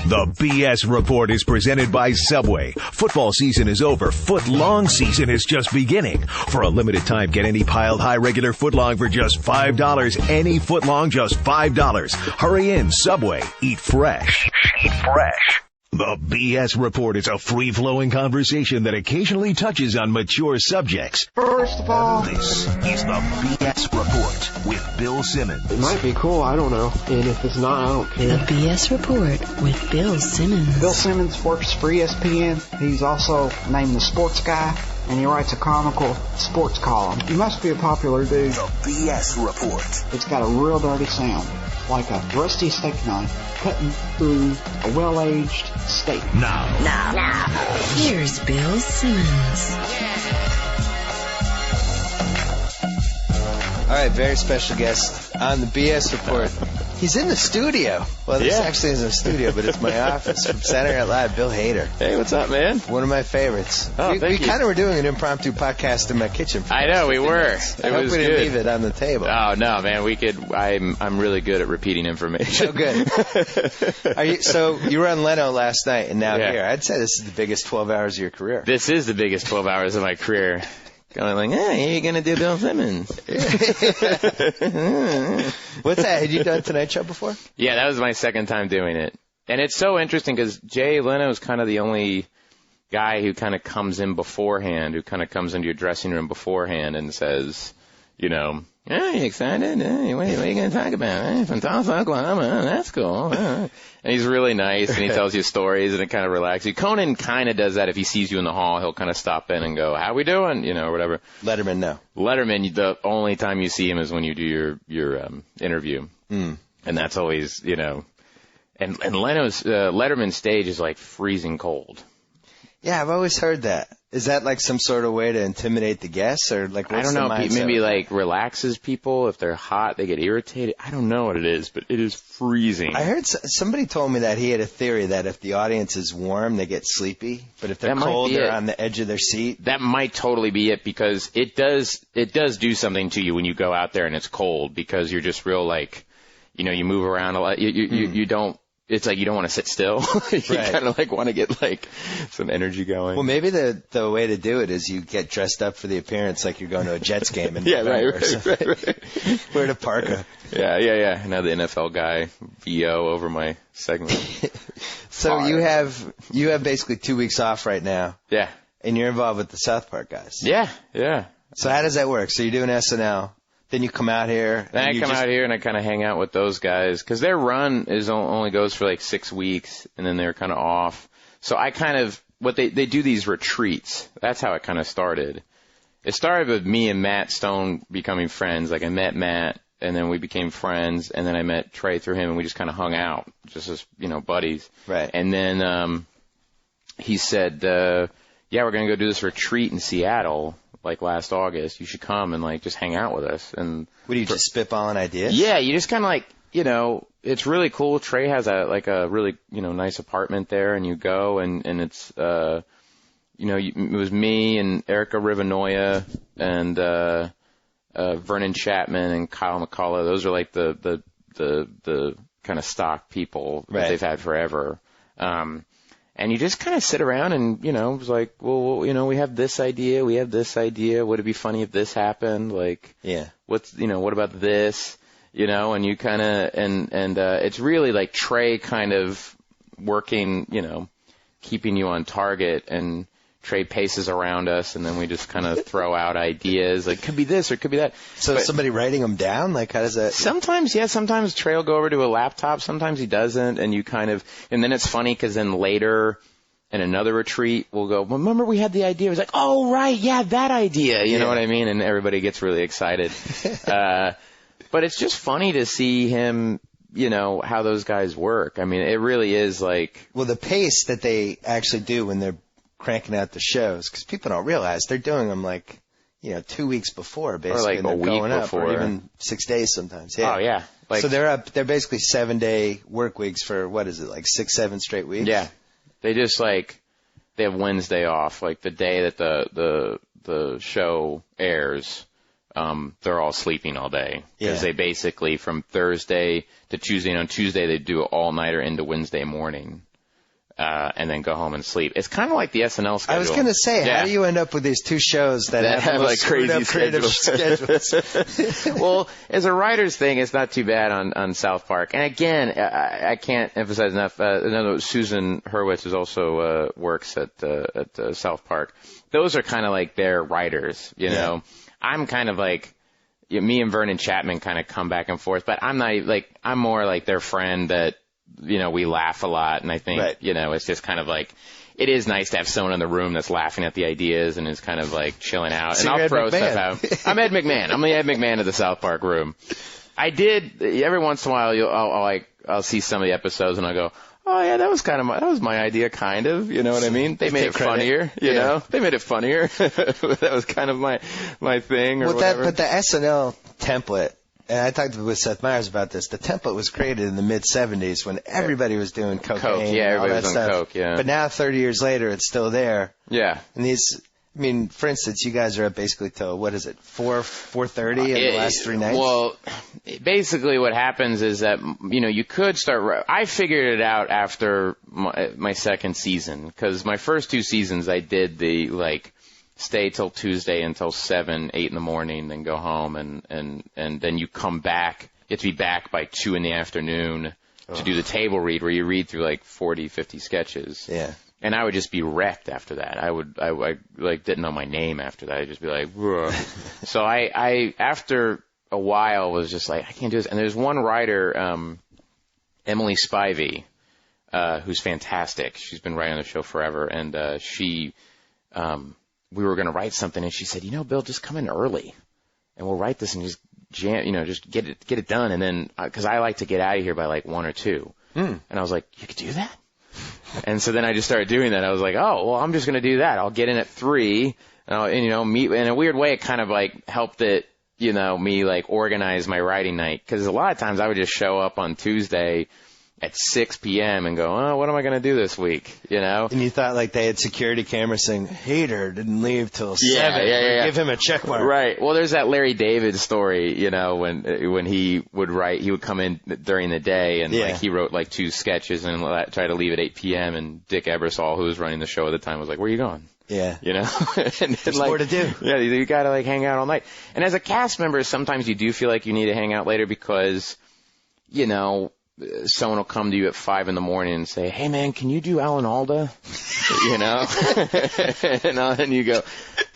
The BS Report is presented by Subway. Football season is over. Foot-long season is just beginning. For a limited time, get any piled high regular footlong for just $5. Any footlong, just $5. Hurry in, Subway. Eat fresh. Eat fresh. The BS Report is a free-flowing conversation that occasionally touches on mature subjects. First of all, This is the BS Report with Bill Simmons. it might be cool, I don't know. And if it's not, I don't The care. BS Report with Bill Simmons. Bill Simmons works for ESPN. He's also named the Sports Guy, and he writes a comical sports column. He must be a popular dude. The BS Report. It's got a real dirty sound, like a rusty steak knife cutting through a well-aged steak. Now. Here's Bill Simmons. All right, very special guest on the BS Report. He's in the studio. Well, this actually isn't a studio, but it's my office from Saturday Night Live, Bill Hader. Hey, what's up, man? One of my favorites. Oh, we thank you. kind of were doing an impromptu podcast in my kitchen. For I know, we were. I hope we didn't leave it on the table. Oh, no, man, we could. I'm really good at repeating information. Oh, good. So you were on Leno last night and now Yeah. here. I'd say this is the biggest 12 hours of your career. This is the biggest 12 hours of my career. Going like, hey, you're going to do Bill Simmons. What's that? Had you done Tonight Show before? Yeah, that was my second time doing it. And it's so interesting because Jay Leno's kind of the only guy who kind of comes in beforehand, who kind of comes into your dressing room beforehand and says, you know, hey, you excited? Hey, what are you going to talk about? Hey, from Tulsa, Oklahoma. Oh, that's cool. And he's really nice, and he tells you stories, and it kind of relaxes you. Conan kind of does that. If he sees you in the hall, he'll kind of stop in and go, how we doing? You know, or whatever. Letterman, no. Letterman, the only time you see him is when you do your interview. And that's always, you know. And Leno's Letterman's stage is like freezing cold. Yeah, I've always heard that. Is that like some sort of way to intimidate the guests, or like what's I don't know. the mindset? Maybe like relaxes people. If they're hot, they get irritated. I don't know what it is, but it is freezing. I heard somebody told me that he had a theory that if the audience is warm, they get sleepy, but if they're That might cold, be they're it. on the edge of their seat. That might totally be it, because it does do something to you when you go out there and it's cold, because you're just real like, you know, you move around a lot. You don't. It's like you don't want to sit still. You Right. kind of like want to get like some energy going. Well, maybe the way to do it is you get dressed up for the appearance like you're going to a Jets game in Yeah, November right, or something. right. Wear a parka. Yeah. Now the NFL guy VO over my segment. So Hard. you have basically 2 weeks off right now, Yeah. and you're involved with the South Park guys. Yeah. So how does that work? So you're doing SNL, then you come out here. Then I and you come just- out here and I kind of hang out with those guys, because their run is only goes for like 6 weeks, and then they're kind of off. So I kind of they do these retreats. That's how it kind of started. It started with me and Matt Stone becoming friends. Like I met Matt, and then we became friends, and then I met Trey through him, and we just kind of hung out, just as buddies. Right. And then he said, "Yeah, we're gonna go do this retreat in Seattle." Like last August, you should come and like just hang out with us. And What do you just spitballing ideas? yeah, you just kind of like, it's really cool. Trey has a really, nice apartment there, and you go and it's, it was me and Erica Rivanoia and, Vernon Chapman and Kyle McCullough. Those are like the kind of stock people that Right. they've had forever. And you just kind of sit around and, it was like, well, we have this idea. Would it be funny if this happened? Like, Yeah. what about this? And you kind of, and it's really like Trey kind of working, keeping you on target, and Trey paces around us, and then we just kind of throw out ideas, like, could be this or could be that. So But is somebody writing them down? Like, how does that? sometimes, yeah, sometimes Trey will go over to a laptop, sometimes he doesn't, and you kind of, and then it's funny because then later in another retreat, we'll go, well, remember we had the idea. It was like, oh, right, yeah, that idea. You know what I mean? And everybody gets really excited. But it's just funny to see him, how those guys work. I mean, it really is like, Well, the pace that they actually do when they're cranking out the shows, because people don't realize they're doing them like, 2 weeks before, basically. like and they're a week going up, before. or even 6 days sometimes. Yeah. oh, yeah. Like, So they're basically 7-day work weeks for, what is it, like 6-7 straight weeks? yeah. They just like, they have Wednesday off, like the day that the show airs. They're all sleeping all day because Yeah. they basically from Thursday to Tuesday, and on Tuesday they do an all-nighter into Wednesday morning. and then go home and sleep. It's kind of like the SNL schedule. I was going to say, how do you end up with these two shows that have like crazy creative schedules? Well, as a writer's thing, it's not too bad on South Park. And again, I can't emphasize enough. Susan Hurwitz is also works at South Park. Those are kind of like their writers, you know. I'm kind of like, me and Vernon Chapman kind of come back and forth, but I'm not like, I'm more like their friend that, you know, we laugh a lot, and I think, you know, it's just kind of like, it is nice to have someone in the room that's laughing at the ideas and is kind of like chilling out. So and I'll throw stuff out. I'm Ed McMahon. I'm the Ed McMahon of the South Park room. I did, every once in a while, I'll see some of the episodes and I'll go, oh yeah, that was my idea, kind of, you know what I mean? They made it funnier, you know? They made it funnier. That was kind of my thing or whatever. But the SNL template, and I talked with Seth Meyers about this, the template was created in the mid-'70s when everybody was doing cocaine and all that stuff. Coke, yeah. But now, 30 years later, it's still there. Yeah. And these, I mean, for instance, you guys are up basically till, what is it, 4:30 in the last 3 nights? Well, basically what happens is that, you know, you could start, I figured it out after my second season, because my first 2 seasons I did the, like, stay till Tuesday until 7, 8 in the morning, then go home, and then you come back. You have to be back by 2 in the afternoon to do the table read, where you read through like 40, 50 sketches. Yeah. And I would just be wrecked after that. I like didn't know my name after that. I'd just be like, so I after a while was just like, I can't do this. And there's one writer, Emily Spivey, who's fantastic. She's been writing on the show forever, and we were going to write something, and she said, you know, Bill, just come in early, and we'll write this and just jam, you know, just get it done. And then, because I like to get out of here by like 1 or 2. And I was like, you could do that? And so then I just started doing that. I was like, oh, well, I'm just going to do that. I'll get in at 3, and you know, meet in a weird way. It kind of like helped it, you know, me like organize my writing night. Because a lot of times I would just show up on Tuesday at 6 p.m. and go, oh, what am I going to do this week? You know? And you thought like they had security cameras saying, Hader didn't leave till 7. Yeah. Give him a check mark. Right. Well, there's that Larry David story, you know, when he would write, he would come in during the day and like he wrote like 2 sketches and try to leave at 8 p.m. And Dick Ebersol, who was running the show at the time, was like, where are you going? Yeah. You know? And there's like, more to do. Yeah, you got to like hang out all night. And as a cast member, sometimes you do feel like you need to hang out later because, you know, someone will come to you at 5 in the morning and say, hey man, can you do Alan Alda? You know? and you go,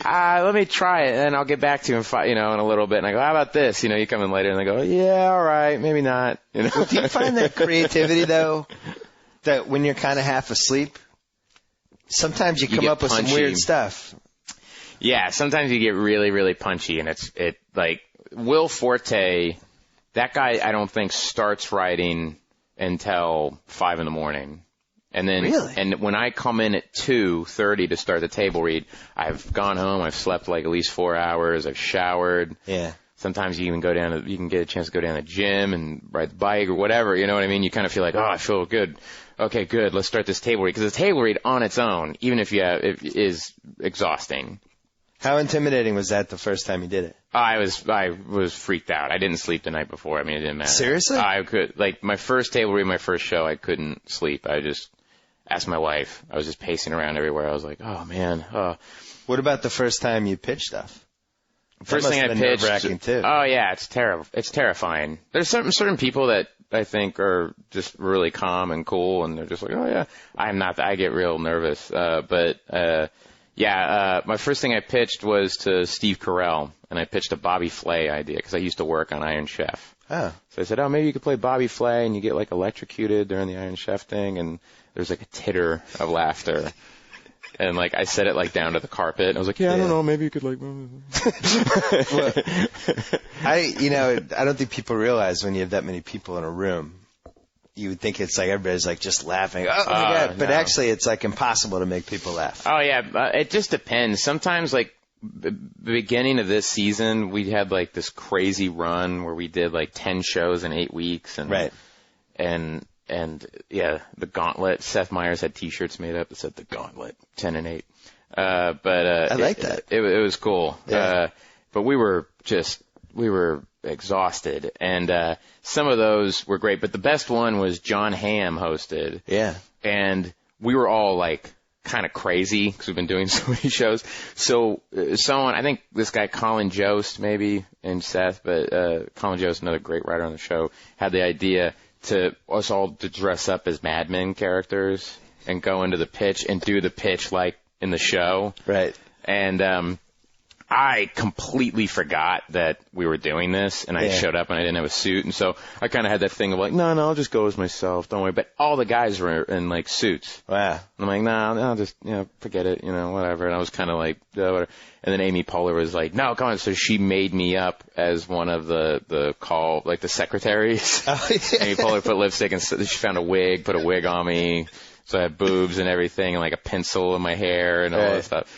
let me try it and I'll get back to you in a little bit. And I go, how about this? You know, you come in later and they go, yeah, all right, maybe not. You know? Do you find that creativity though, that when you're kind of half asleep, sometimes you come up with some weird stuff? Yeah, sometimes you get really, really punchy, and it like Will Forte. That guy, I don't think, starts writing until 5 in the morning. And then, and when I come in at 2:30 to start the table read, I've gone home, I've slept like at least 4 hours, I've showered. Yeah. Sometimes you even you can get a chance to go down to the gym and ride the bike or whatever, you know what I mean? You kind of feel like, oh, I feel good. Okay, good, let's start this table read. Because the table read on its own, even if it is exhausting. How intimidating was that the first time you did it? I was freaked out. I didn't sleep the night before. I mean, it didn't matter. Seriously? I could, like, my first table read, my first show, I couldn't sleep. I just asked my wife. I was just pacing around everywhere. I was like, oh, man. What about the first time you pitched stuff? First thing I pitched. Nerve-wracking too. Oh, yeah, it's terrible. It's terrifying. There's certain people that I think are just really calm and cool, and they're just like, oh, yeah. I'm not. I get real nervous. My first thing I pitched was to Steve Carell, and I pitched a Bobby Flay idea because I used to work on Iron Chef. Oh. So I said, oh, maybe you could play Bobby Flay and you get like electrocuted during the Iron Chef thing, and there's like a titter of laughter. And like I set it like down to the carpet, and I was like, I don't know, maybe you could like. Well, I don't think people realize when you have that many people in a room. You would think it's like everybody's like just laughing. Oh my God. But actually it's like impossible to make people laugh. Oh yeah. It just depends. Sometimes like the beginning of this season, we had like this crazy run where we did like 10 shows in 8 weeks. And, right. And the Gauntlet. Seth Meyers had t-shirts made up that said the Gauntlet 10 and 8. I like that. It was cool. Yeah. But we were exhausted, and some of those were great, but the best one was John Hamm hosted. Yeah. And we were all like kind of crazy because we've been doing so many shows. So someone, I think this guy Colin Jost maybe and Seth, but Colin Jost, another great writer on the show, had the idea to us all to dress up as Mad Men characters and go into the pitch and do the pitch like in the show. Right. And I completely forgot that we were doing this, and I showed up and I didn't have a suit, and so I kind of had that thing of like, no, I'll just go as myself, don't worry. But all the guys were in like suits. Wow. And I'm like, no, I'll just, forget it, whatever. And I was kind of like, whatever. And then Amy Poehler was like, no, come on. So she made me up as one of the the secretaries. Oh, yeah. Amy Poehler put lipstick and she found a wig, put a wig on me. So I had boobs and everything, and like a pencil in my hair and all that stuff.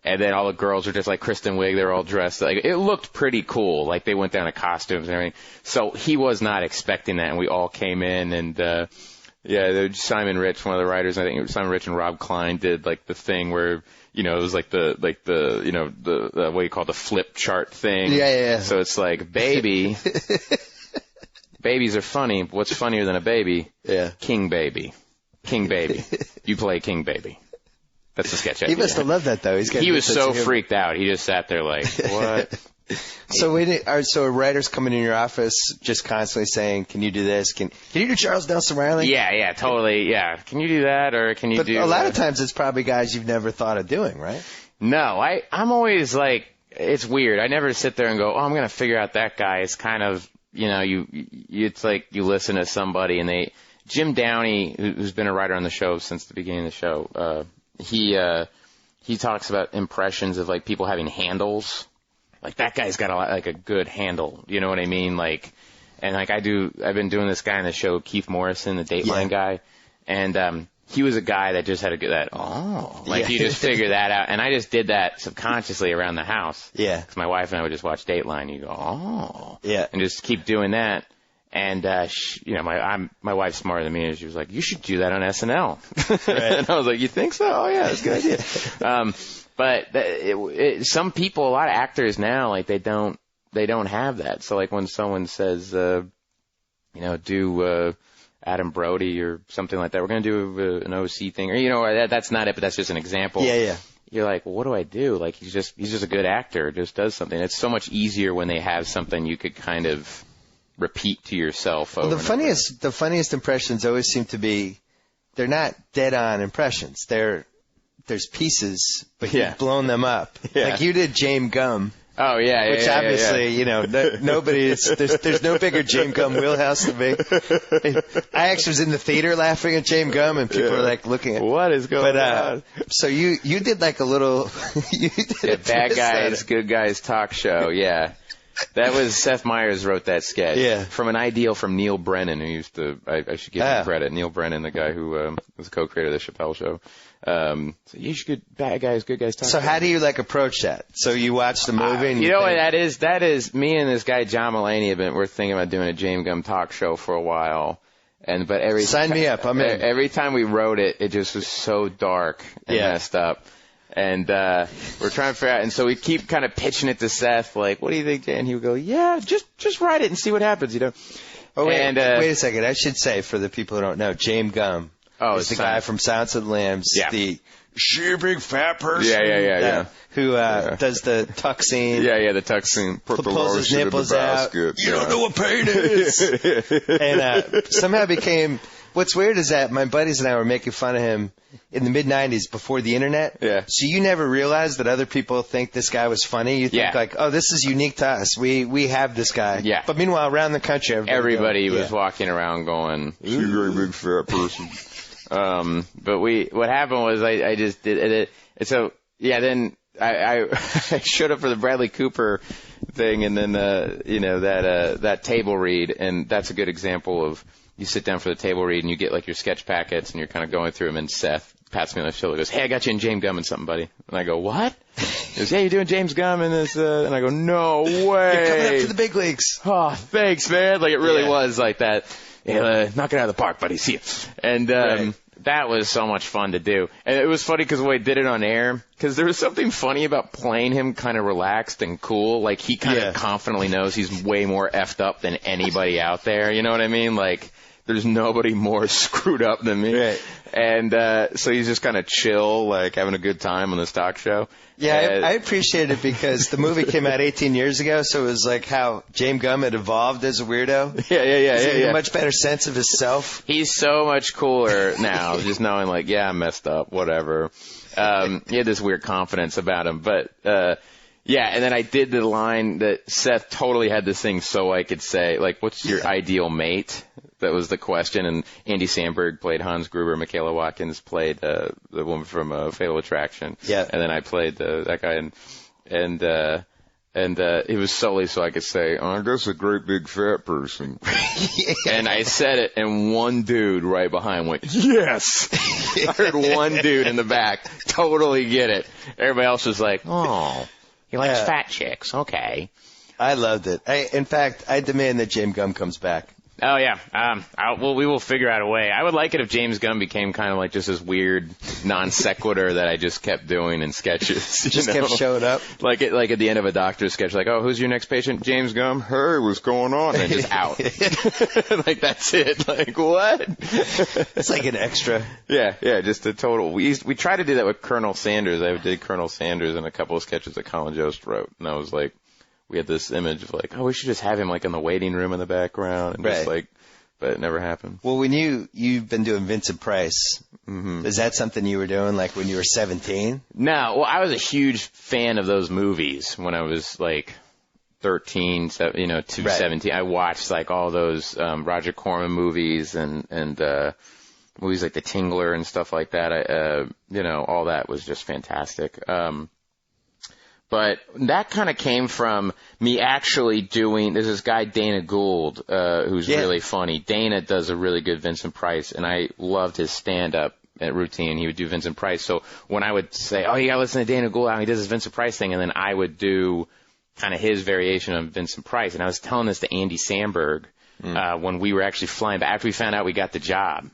And then all the girls were just like Kristen Wiig. They were all dressed. Like, it looked pretty cool. Like, they went down to costumes and everything. So he was not expecting that, and we all came in. And, Simon Rich, one of the writers, I think it was Simon Rich and Rob Klein did, like, the thing where, it was like the what you call the flip chart thing. Yeah. So it's like, baby. Babies are funny. What's funnier than a baby? Yeah. King Baby. King Baby. You play King Baby. That's the sketch idea. He must have loved that, though. He was so freaked out. He just sat there like, what? So writers coming in your office just constantly saying, can you do this? Can you do Charles Nelson Riley? Yeah, totally. Yeah. Can you do that? Or can you do... But a lot of times it's probably guys you've never thought of doing, right? No, I'm always like, it's weird. I never sit there and go, I'm going to figure out that guy. It's kind of, it's like you listen to somebody and Jim Downey, who's been a writer on the show since the beginning of the show, he talks about impressions of like people having handles. Like, that guy's got a good handle. You know what I mean? Like, and like I've been doing this guy on the show, Keith Morrison, the Dateline guy. And, he was a guy that just had you just figure that out. And I just did that subconsciously around the house. Yeah. Cause my wife and I would just watch Dateline. You go, yeah. And just keep doing that. And, my wife's smarter than me, and she was like, you should do that on SNL. Right. And I was like, you think so? Oh, yeah, that's a good idea. But some people, a lot of actors now, like, they don't have that. So, like, when someone says, do Adam Brody or something like that, we're going to do an OC thing, or, that's not it, but that's just an example. Yeah. You're like, well, what do I do? Like, he's just a good actor, just does something. It's so much easier when they have something you could kind of repeat to yourself. Well, the funniest impressions always seem to be, they're not dead-on impressions. There's pieces, but you've blown them up. Yeah. Like you did James Gumb. Oh, yeah. Which obviously, there's no bigger James Gumb wheelhouse than me. I actually was in the theater laughing at James Gumb, and people were like looking at what is going on? So you did like a little, bad guys, good guys talk show. Yeah. That was Seth Meyers wrote that sketch. Yeah. From an ideal from Neil Brennan, who used to, I should give him credit. Neil Brennan, the guy who was co-creator of the Chappelle Show. So you should bad guys, good guys talk. So how do you approach that? So you watch the movie and what that is me and this guy John Mulaney we're thinking about doing a James Gumb talk show for a while. But sign me up. I'm in. Every time we wrote it, it just was so dark and messed up. And we're trying to figure out, and so we keep kind of pitching it to Seth, like, what do you think, Jay? And he would go, yeah, just write it and see what happens, Oh, wait, wait a second. I should say, for the people who don't know, James Gumb is the guy from Silence of the Lambs, the big fat person. Yeah. Who does the tuck scene. Yeah, the tuck scene. Pulls his nipples out. You don't know what pain is. And somehow became... What's weird is that my buddies and I were making fun of him in the mid-'90s before the internet. Yeah. So you never realized that other people think this guy was funny. You think like, oh, this is unique to us. We have this guy. Yeah. But meanwhile, around the country, everybody was walking around going, "You're a big fat person." But what happened was I just did it. So then I showed up for the Bradley Cooper thing, and then that table read, and that's a good example of. You sit down for the table read and you get like your sketch packets and you're kind of going through them, and Seth pats me on the shoulder and goes, hey, I got you in James Gumb and something, buddy. And I go, what? He goes, yeah, you're doing James Gumb in this, and I go, no way. You're coming up to the big leagues. Oh, thanks, man. Like it really was like that. Yeah, knock it out of the park, buddy. See you. And, that was so much fun to do. And it was funny because when I did it on air, because there was something funny about playing him kind of relaxed and cool. Like he kind of confidently knows he's way more effed up than anybody out there. You know what I mean? Like, there's nobody more screwed up than me. Right. And so he's just kind of chill, like having a good time on this talk show. Yeah, I appreciate it because the movie came out 18 years ago, so it was like how James Gumb had evolved as a weirdo. Yeah. He had a much better sense of himself. He's so much cooler now, just knowing like, yeah, I messed up, whatever. He had this weird confidence about him, but yeah, and then I did the line that Seth totally had this thing so I could say, like, what's your ideal mate? That was the question, and Andy Samberg played Hans Gruber, Michaela Watkins played the woman from Fatal Attraction, and then I played that guy, and it was solely so I could say, oh, I guess a great big fat person. And I said it, and one dude right behind went, yes! I heard one dude in the back totally get it. Everybody else was like, oh, he likes fat chicks, okay. I loved it. In fact, I demand that James Gumb comes back. Oh, yeah. Well, we will figure out a way. I would like it if James Gunn became kind of like just this weird non sequitur that I just kept doing in sketches. Just kept showing up? Like at the end of a doctor's sketch, like, oh, who's your next patient? James Gunn. Hey, what's going on? And just out. Like, that's it. Like, what? It's like an extra. Yeah, just a total. We tried to do that with Colonel Sanders. I did Colonel Sanders in a couple of sketches that Colin Jost wrote. And I was like, we had this image of like, oh, we should just have him like in the waiting room in the background, and just like, but it never happened. Well, when you've been doing Vincent Price, is that something you were doing like when you were 17? No, well, I was a huge fan of those movies when I was like 13, to 17. I watched like all those Roger Corman movies and movies like The Tingler and stuff like that. All that was just fantastic. But that kind of came from me actually doing, there's this guy, Dana Gould, who's really funny. Dana does a really good Vincent Price, and I loved his stand-up routine. He would do Vincent Price. So when I would say, oh, you got to listen to Dana Gould, how he does this Vincent Price thing, and then I would do kind of his variation of Vincent Price. And I was telling this to Andy Samberg when we were actually flying back. After we found out we got the job,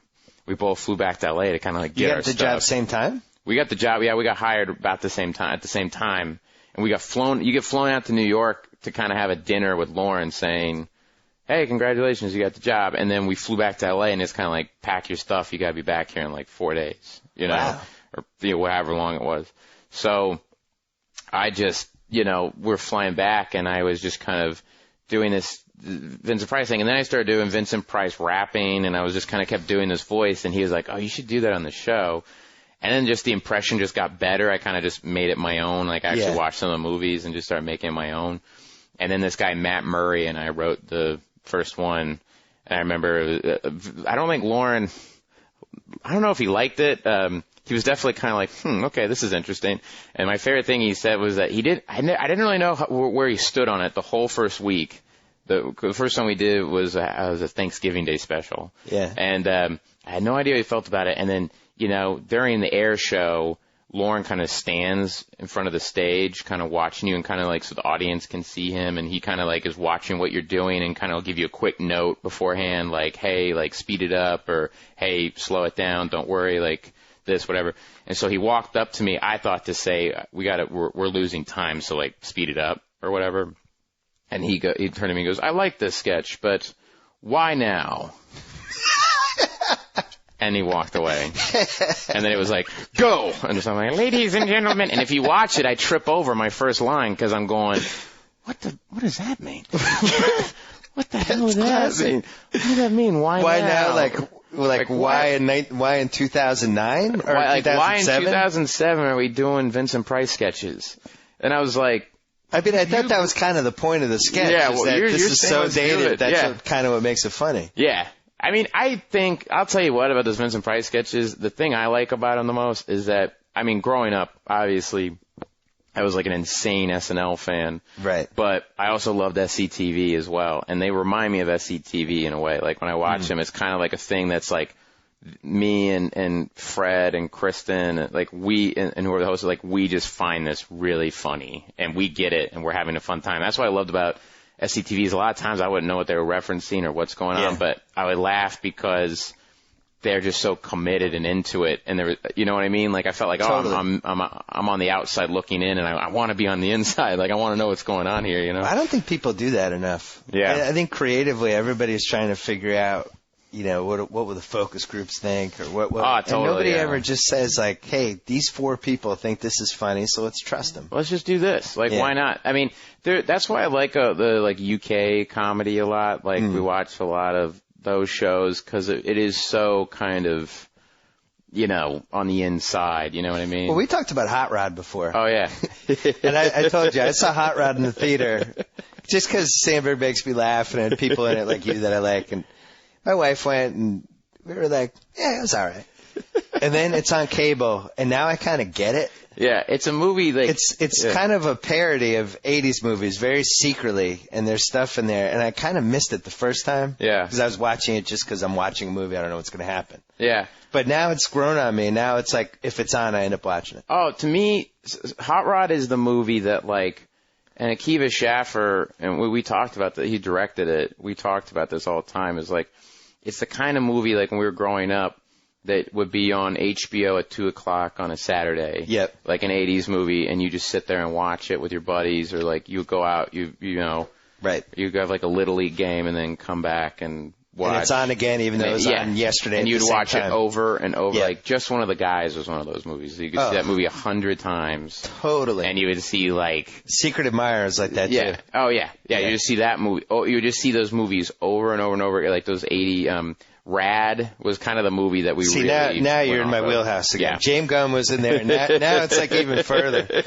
we both flew back to L.A. to kind of like get our stuff. You got the job same time? We got the job, we got hired about the same time, at the same time. And we got flown, you get flown out to New York to kind of have a dinner with Lauren saying, hey, congratulations, you got the job. And then we flew back to LA and it's kind of like, pack your stuff, you got to be back here in like 4 days, or however long it was. So I just, we're flying back and I was just kind of doing this Vincent Price thing. And then I started doing Vincent Price rapping and I was just kind of kept doing this voice and he was like, oh, you should do that on the show. And then just the impression just got better. I kind of just made it my own. Like I actually watched some of the movies and just started making it my own. And then this guy, Matt Murray, and I wrote the first one. And I remember, I don't think Lauren, I don't know if he liked it. He was definitely kind of like, okay, this is interesting. And my favorite thing he said was that I didn't really know where he stood on it the whole first week. The first one we did was a Thanksgiving Day special. Yeah. And I had no idea how he felt about it. And then, during the air show, Lauren kind of stands in front of the stage, kind of watching you and kind of like so the audience can see him. And he kind of like is watching what you're doing and kind of give you a quick note beforehand, like, hey, like speed it up or, hey, slow it down. Don't worry, like this, whatever. And so he walked up to me, I thought to say, we're losing time. So like speed it up or whatever. And he turned to me and goes, I like this sketch, but why now? And he walked away. And then it was like, go! And so I'm like, ladies and gentlemen. And if you watch it, I trip over my first line because I'm going, what does that mean? What the hell does that mean? What does that mean? Why now? Like why in 2009 or why in 2007 are we doing Vincent Price sketches? And I was like, I thought that was kind of the point of the sketch. Yeah, well, this is so dated. That's kind of what makes it funny. Yeah. I mean, I'll tell you what about those Vincent Price sketches. The thing I like about them the most is that, I mean, growing up, obviously, I was like an insane SNL fan. Right. But I also loved SCTV as well. And they remind me of SCTV in a way. Like when I watch them, it's kind of like a thing that's like me and Fred and Kristen, like we, and who are the hosts, like we just find this really funny and we get it and we're having a fun time. That's what I loved about SCTVs. A lot of times I wouldn't know what they were referencing or what's going on, but I would laugh because they're just so committed and into it. And there, you know what I mean? Like I felt like, totally. I'm on the outside looking in and I want to be on the inside. Like I want to know what's going on here, I don't think people do that enough. Yeah. I think creatively everybody's trying to figure out what will the focus groups think, or what? Totally, and nobody yeah. ever just says like, hey, these 4 people think this is funny, so let's trust them. Let's just do this. Like, why not? I mean, that's why I like the UK comedy a lot. Like, we watch a lot of those shows because it is so kind of, on the inside. You know what I mean? Well, we talked about Hot Rod before. Oh, yeah. And I told you, I saw Hot Rod in the theater just because Sandberg makes me laugh and had people in it like you that I like. And my wife went, and we were like, yeah, it was all right. And then it's on cable, and now I kind of get it. Yeah, it's a movie like... It's kind of a parody of 80s movies, very secretly, and there's stuff in there. And I kind of missed it the first time. Yeah. Because I was watching it just because I'm watching a movie. I don't know what's going to happen. Yeah. But now it's grown on me. Now it's like, if it's on, I end up watching it. Oh, to me, Hot Rod is the movie that, like... And Akiva Schaffer, and we talked about that, he directed it. We talked about this all the time. Is like, it's the kind of movie, like when we were growing up, that would be on HBO at 2 o'clock on a Saturday. Yep. Like an 80s movie, and you just sit there and watch it with your buddies, or like you go out, Right. You have like a Little League game and then come back and watch. And it's on again, even though it was on yesterday. And at you'd the same watch time. it over and over. Yeah. Like, Just One of the Guys was one of those movies. You could see that movie 100 times. Totally. And you would see, like... Secret Admirers like that, yeah. too. Oh, yeah. Yeah, you just see that movie. Oh, you just see those movies over and over and over. Like those 80... Rad was kind of the movie that we See, really... now you're in went my off of. wheelhouse again. Yeah. James Gunn was in there. Now it's like even further.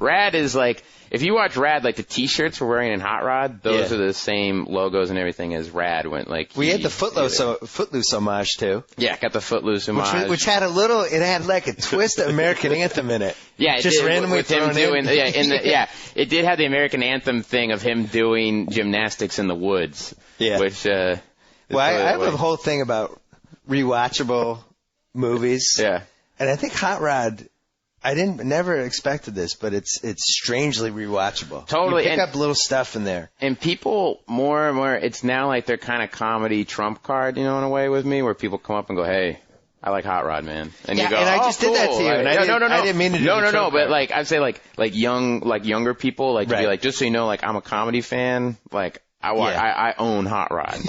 Rad is like... If you watch Rad, like the T-shirts we're wearing in Hot Rod, those are the same logos and everything as Rad went. Like we had the Footloose homage too. Yeah, got the Footloose homage, which had it had like a twist of American Anthem in it. Yeah, it just did, randomly with him thrown doing. in. It did have the American Anthem thing of him doing gymnastics in the woods. Yeah, which. I have a whole thing about rewatchable movies. Yeah, and I think Hot Rod. I never expected this, but it's strangely rewatchable. Totally, you pick up little stuff in there. And people more and more, it's now like their kind of comedy trump card, in a way with me, where people come up and go, "Hey, I like Hot Rod, man," and you go, and I just cool. did that to you. And I didn't mean to do no, but like I'd say like younger people, like to be like, just so you know, like I'm a comedy fan, like I own Hot Rod.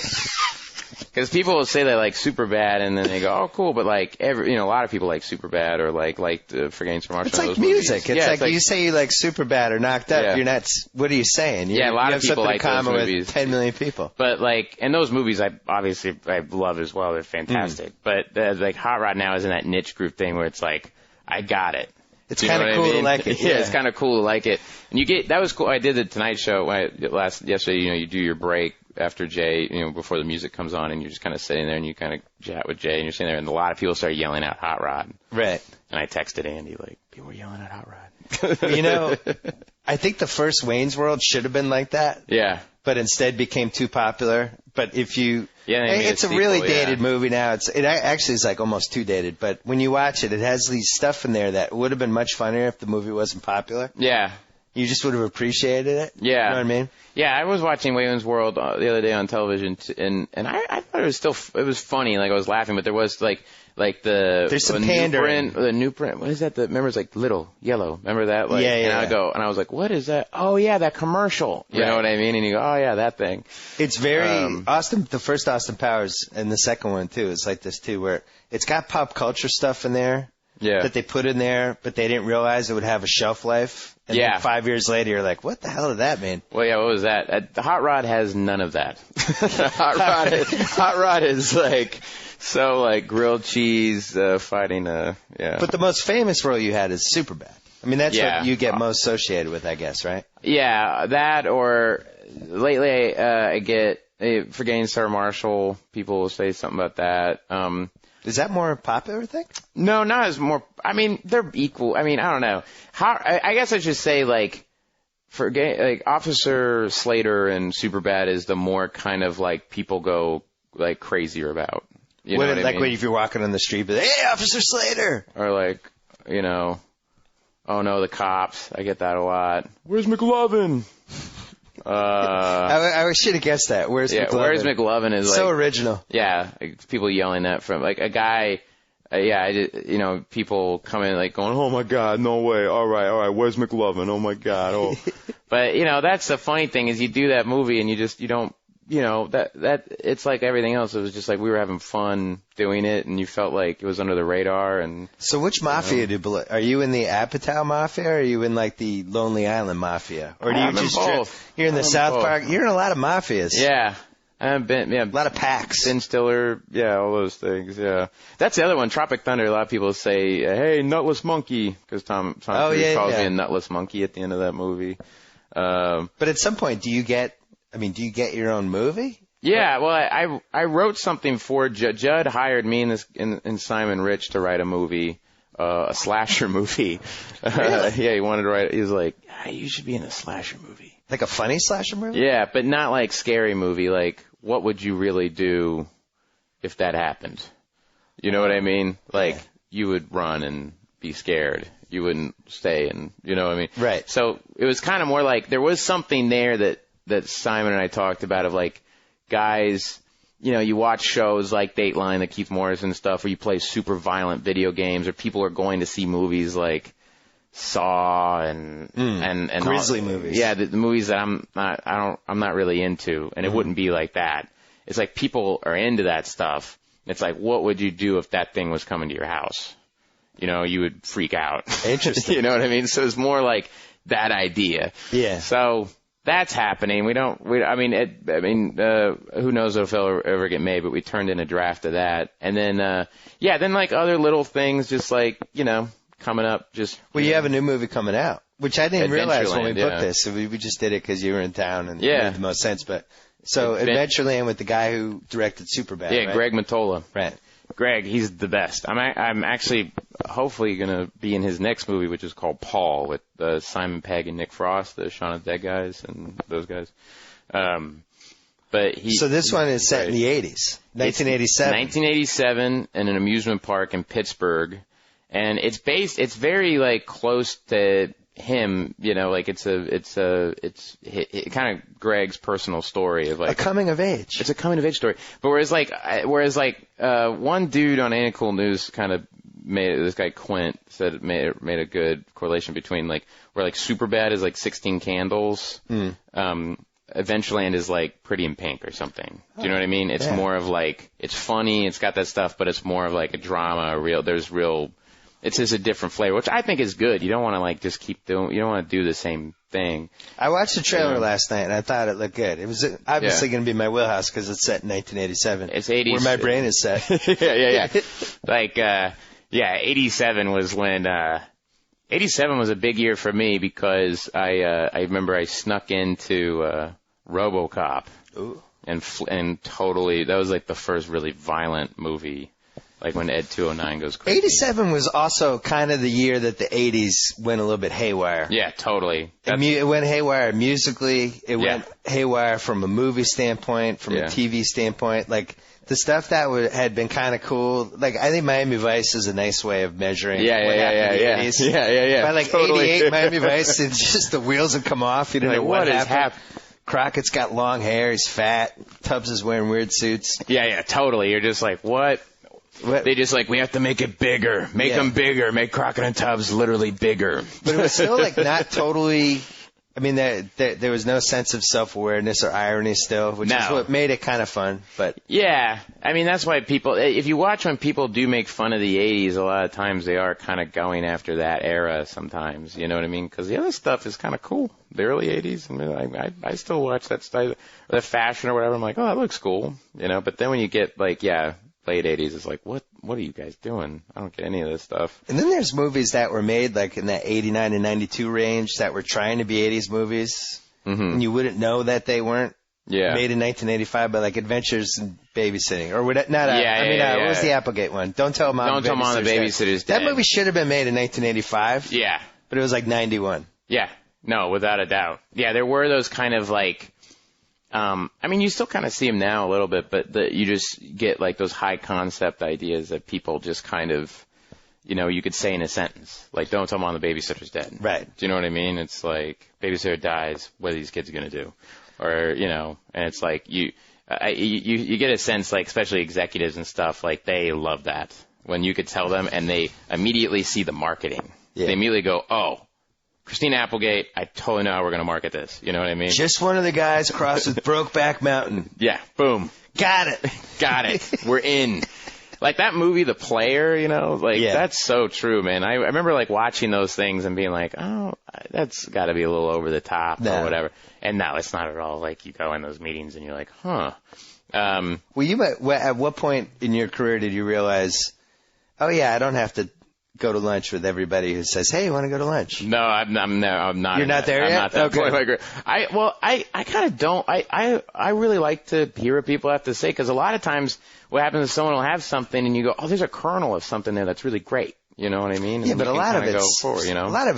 Because people will say they like Superbad, and then they go, "Oh, cool," but like a lot of people like Superbad or like Forgetting Sir Marshall. It's like music. It's like you say you like Superbad or Knocked Up. Yeah. You're not. What are you saying? A lot of people like those movies. With 10 million people. But like, and those movies, I love as well. They're fantastic. But like Hot Rod now is in that niche group thing where it's like, I got it. It's kind of cool to like it. Yeah, it's kind of cool to like it. And that was cool. I did the Tonight Show yesterday. You do your break after Jay, before the music comes on, and you're just kind of sitting there and you kind of chat with Jay, and you're sitting there, and a lot of people start yelling out Hot Rod. Right. And I texted Andy, like, people were yelling out Hot Rod. I think the first Wayne's World should have been like that. Yeah. But instead became too popular. But if you... it's a sequel, really dated movie now. It actually is like almost too dated. But when you watch it, it has these stuff in there that would have been much funnier if the movie wasn't popular. Yeah. You just would have appreciated it. Yeah. You know what I mean? Yeah, I was watching Wayne's World the other day on television, and I thought it was funny. Like, I was laughing, but there was there's some pandering. The new print. What is that? Remember, it's like little yellow. Remember that? Like, yeah. And I was like, what is that? Oh yeah, that commercial. You know what I mean? And you go, oh yeah, that thing. It's very Austin. The first Austin Powers and the second one too is like this too, where it's got pop culture stuff in there. Yeah. That they put in there, but they didn't realize it would have a shelf life. And then 5 years later, you're like, what the hell did that mean? Well, yeah, what was that? The Hot Rod has none of that. Hot Rod is like, so like grilled cheese fighting But the most famous role you had is Superbad. I mean, that's what you get most associated with, I guess, right? Yeah, that, or lately I get, Forgetting Sarah Marshall, people will say something about that. Is that more popular, I think? No, not as more. I mean, they're equal. I mean, I don't know. I guess I should say, like, Officer Slater and Superbad is the more kind of like people go like crazier about. You know what I mean? When if you're walking on the street, but hey, Officer Slater, or like, oh no, the cops. I get that a lot. Where's McLovin? I should have guessed that. Where's McLovin? Where's McLovin is like, so original. Yeah, like, people yelling that from like a guy. People come in like going, oh my God, no way. All right, where's McLovin? Oh my God. Oh, but that's the funny thing is you do that movie and you don't you know, that it's like everything else. It was just like we were having fun doing it, and you felt like it was under the radar. And so, which mafia are you in? The Apatow Mafia, or are you in like the Lonely Island Mafia, or do you just both? You're in the South Park? You're in a lot of mafias. Yeah. I've been, a lot of packs. Ben Stiller, all those things, yeah. That's the other one, Tropic Thunder. A lot of people say, hey, Nutless Monkey, because Tom Cruise calls me a Nutless Monkey at the end of that movie. But at some point, do you get your own movie? Yeah, well, I wrote something for Judd hired me and Simon Rich to write a movie, a slasher movie. Really? Yeah, he wanted to write it. He was like, hey, you should be in a slasher movie. Like a funny slasher movie? Yeah, but not like scary movie, like, what would you really do if that happened? You know what I mean? Like, you would run and be scared. You wouldn't stay and, you know what I mean? Right. So it was kind of more like, there was something there that Simon and I talked about of like, guys, you know, you watch shows like Dateline, the Keith Morrison stuff, where you play super violent video games, or people are going to see movies like Saw and grisly movies. Yeah, the movies that I'm not really into, and it wouldn't be like that. It's like people are into that stuff. It's like, what would you do if that thing was coming to your house? You know, you would freak out. Interesting. You know what I mean? So it's more like that idea. Yeah. So that's happening. Who knows if it'll ever get made, but we turned in a draft of that. And then, then like other little things, just like, you know, coming up, just. Well, you have a new movie coming out, which I didn't realize when we booked this. So we just did it because you were in town and it made the most sense. But so Adventureland with the guy who directed Superbad. Yeah, right? Greg Mottola. Right. Greg, he's the best. I'm actually hopefully going to be in his next movie, which is called Paul, with Simon Pegg and Nick Frost, the Shaun of the Dead guys and those guys. So this one is set in the 80s, 1987. 1987 in an amusement park in Pittsburgh. And it's very like close to him, you know, like it's kind of Greg's personal story of like a coming of age. It's a coming of age story. But whereas one dude on Ain't It Cool News kind of this guy Quint said made a good correlation between like where like Superbad is like 16 Candles. Adventureland is like Pretty in Pink or something. Do you know what I mean? It's more of like, it's funny, it's got that stuff, but it's more of like a drama, it's just a different flavor, which I think is good. You don't want to like just keep doing, you don't want to do the same thing. I watched the trailer last night and I thought it looked good. It was obviously going to be my wheelhouse because it's set in 1987. It's 80s. Where my brain is set. Yeah. Like, 87 was when, 87 was a big year for me because I remember I snuck into, RoboCop. Ooh. And totally, that was like the first really violent movie. Like when Ed 209 goes crazy. 87 was also kind of the year that the 80s went a little bit haywire. Yeah, totally. It went haywire musically. It went haywire from a movie standpoint, from a TV standpoint. Like the stuff that had been kind of cool. Like I think Miami Vice is a nice way of measuring. Yeah. By like totally. 88, Miami Vice, it's just the wheels have come off. You don't know what happened. Crockett's got long hair. He's fat. Tubbs is wearing weird suits. Yeah, totally. You're just like, what? They just like, we have to make it bigger. Make them bigger. Make Crockett and Tubbs literally bigger. But it was still like not totally. I mean, there was no sense of self-awareness or irony still, which is what made it kind of fun. But yeah, I mean, that's why people, if you watch when people do make fun of the 80s, a lot of times they are kind of going after that era sometimes. You know what I mean? Because the other stuff is kind of cool. The early 80s, I mean, I still watch that style, the fashion or whatever. I'm like, oh, that looks cool. You know, but then when you get like, late 80s, it's like, what are you guys doing? I don't get any of this stuff. And then there's movies that were made like in that 89 and 92 range that were trying to be 80s movies. Mm-hmm. And you wouldn't know that they weren't made in 1985, but like Adventures in Babysitting. Or what was the Applegate one? Don't Tell Mom the Babysitter's Dead. That movie should have been made in 1985. Yeah. But it was like 91. Yeah. No, without a doubt. Yeah, there were those kind of like, I mean, you still kind of see them now a little bit, but you just get like those high concept ideas that people just kind of, you know, you could say in a sentence, like, don't tell Mom the babysitter's dead. Right. Do you know what I mean? It's like, babysitter dies, what are these kids going to do? Or, you know, and it's like, you get a sense, like, especially executives and stuff, like, they love that. When you could tell them and they immediately see the marketing. Yeah. They immediately go, oh, Christina Applegate, I totally know how we're going to market this. You know what I mean? Just one of the guys crosses Brokeback Mountain. Yeah, boom. Got it. Got it. We're in. Like that movie, The Player, that's so true, man. I remember like watching those things and being like, oh, that's got to be a little over the top or whatever. And no, it's not at all. Like you go in those meetings and you're like, huh. Well, at what point in your career did you realize, oh yeah, I don't have to go to lunch with everybody who says, hey, you want to go to lunch? No, I'm not. You're not there yet? I'm not that point. I kind of don't. I really like to hear what people have to say, because a lot of times what happens is someone will have something and you go, oh, there's a kernel of something there that's really great. You know what I mean? Yeah, but a lot of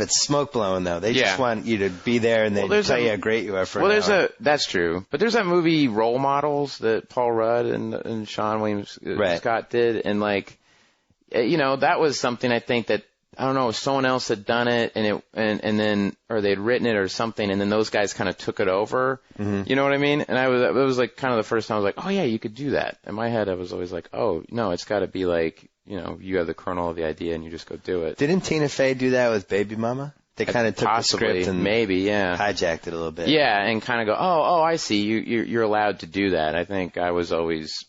it's smoke blowing though. They just want you to be there and they tell you how great you are for an hour. That's true. But there's that movie Role Models that Paul Rudd and Sean William Scott did, and like, that was something I think that, I don't know, someone else had done it and then they'd written it or something, and then those guys kind of took it over. Mm-hmm. You know what I mean? And it was like kind of the first time I was like, oh yeah, you could do that. In my head I was always like, oh no, it's got to be like, you have the kernel of the idea and you just go do it. Didn't Tina Fey do that with Baby Mama? They kind of took the script and hijacked it a little bit. Yeah, and kind of go, oh, I see. You're allowed to do that. I think I was always,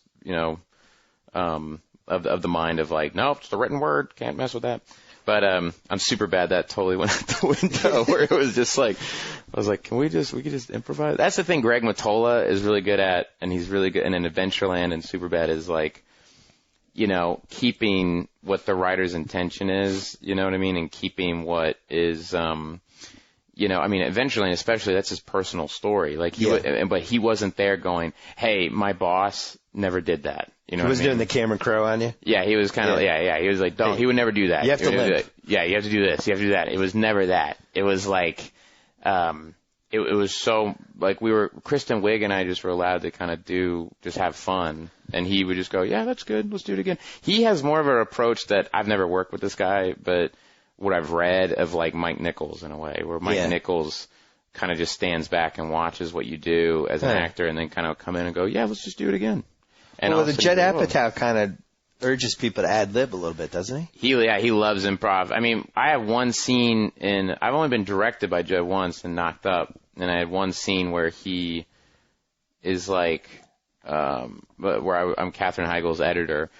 of the mind of like, nope, it's the written word, can't mess with that. But I'm super bad. That totally went out the window. Where it was just like, I was like, we could just improvise. That's the thing Greg Mottola is really good at, and he's really good. And in Adventureland and Superbad is like, keeping what the writer's intention is, you know what I mean, and keeping what is, Adventureland especially, that's his personal story. Like but he wasn't there going, hey, my boss never did that. You know, he was doing the Cameron Crowe on you. Yeah, he was kind of, he was like, don't. He would never do that. You have to limp. Yeah, you have to do this. You have to do that. It was never that. It was like, it was so like Kristen Wiig and I just were allowed to kind of just have fun, and he would just go, yeah, that's good. Let's do it again. He has more of an approach that I've never worked with this guy, but what I've read of like Mike Nichols in a way, where Mike Nichols kind of just stands back and watches what you do as an actor, and then kind of come in and go, yeah, let's just do it again. And the Judd Apatow kind of urges people to ad-lib a little bit, doesn't he? He loves improv. I mean, I have one scene I've only been directed by Judd once and Knocked Up, and I had one scene where he is like, where I'm Katherine Heigl's editor,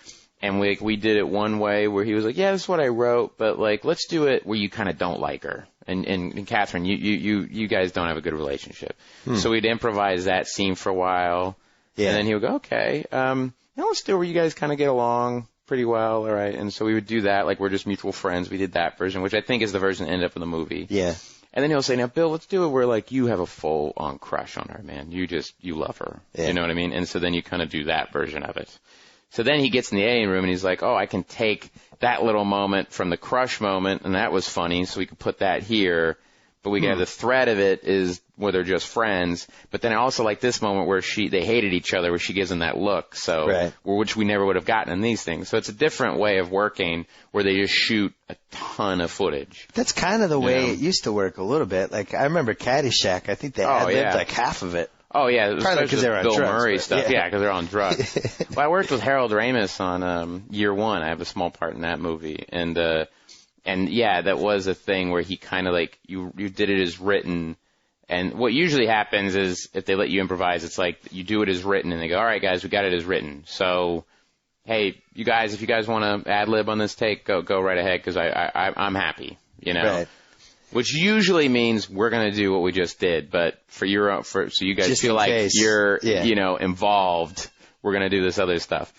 and we did it one way where he was like, yeah, this is what I wrote, but like, let's do it where you kind of don't like her. And Katherine, you guys don't have a good relationship. So we'd improvise that scene for a while. Yeah. And then he would go, okay, let's do it where you guys kind of get along pretty well, all right? And so we would do that, like we're just mutual friends. We did that version, which I think is the version that ended up in the movie. Yeah. And then he'll say, now, Bill, let's do it where, like, you have a full-on crush on her, man. You love her. Yeah. You know what I mean? And so then you kind of do that version of it. So then he gets in the editing room and he's like, oh, I can take that little moment from the crush moment, and that was funny, so we could put that here. But we can have the thread of it is where they're just friends. But then I also like this moment where they hated each other, where she gives him that look. So, which we never would have gotten in these things. So it's a different way of working where they just shoot a ton of footage. That's kind of the way it used to work a little bit. Like, I remember Caddyshack. I think they ad-libbed like half of it. Oh, yeah. Probably because they're on Bill drugs. Murray stuff. Yeah, because they're on drugs. Well, I worked with Harold Ramis on Year One. I have a small part in that movie. And yeah, that was a thing where he kind of like, you did it as written. And what usually happens is if they let you improvise, it's like you do it as written and they go, all right, guys, we got it as written. So, hey, you guys, if you guys want to ad lib on this take, go right ahead, because I'm happy, Right. Which usually means we're going to do what we just did, but so you guys just feel like you're, involved, we're going to do this other stuff.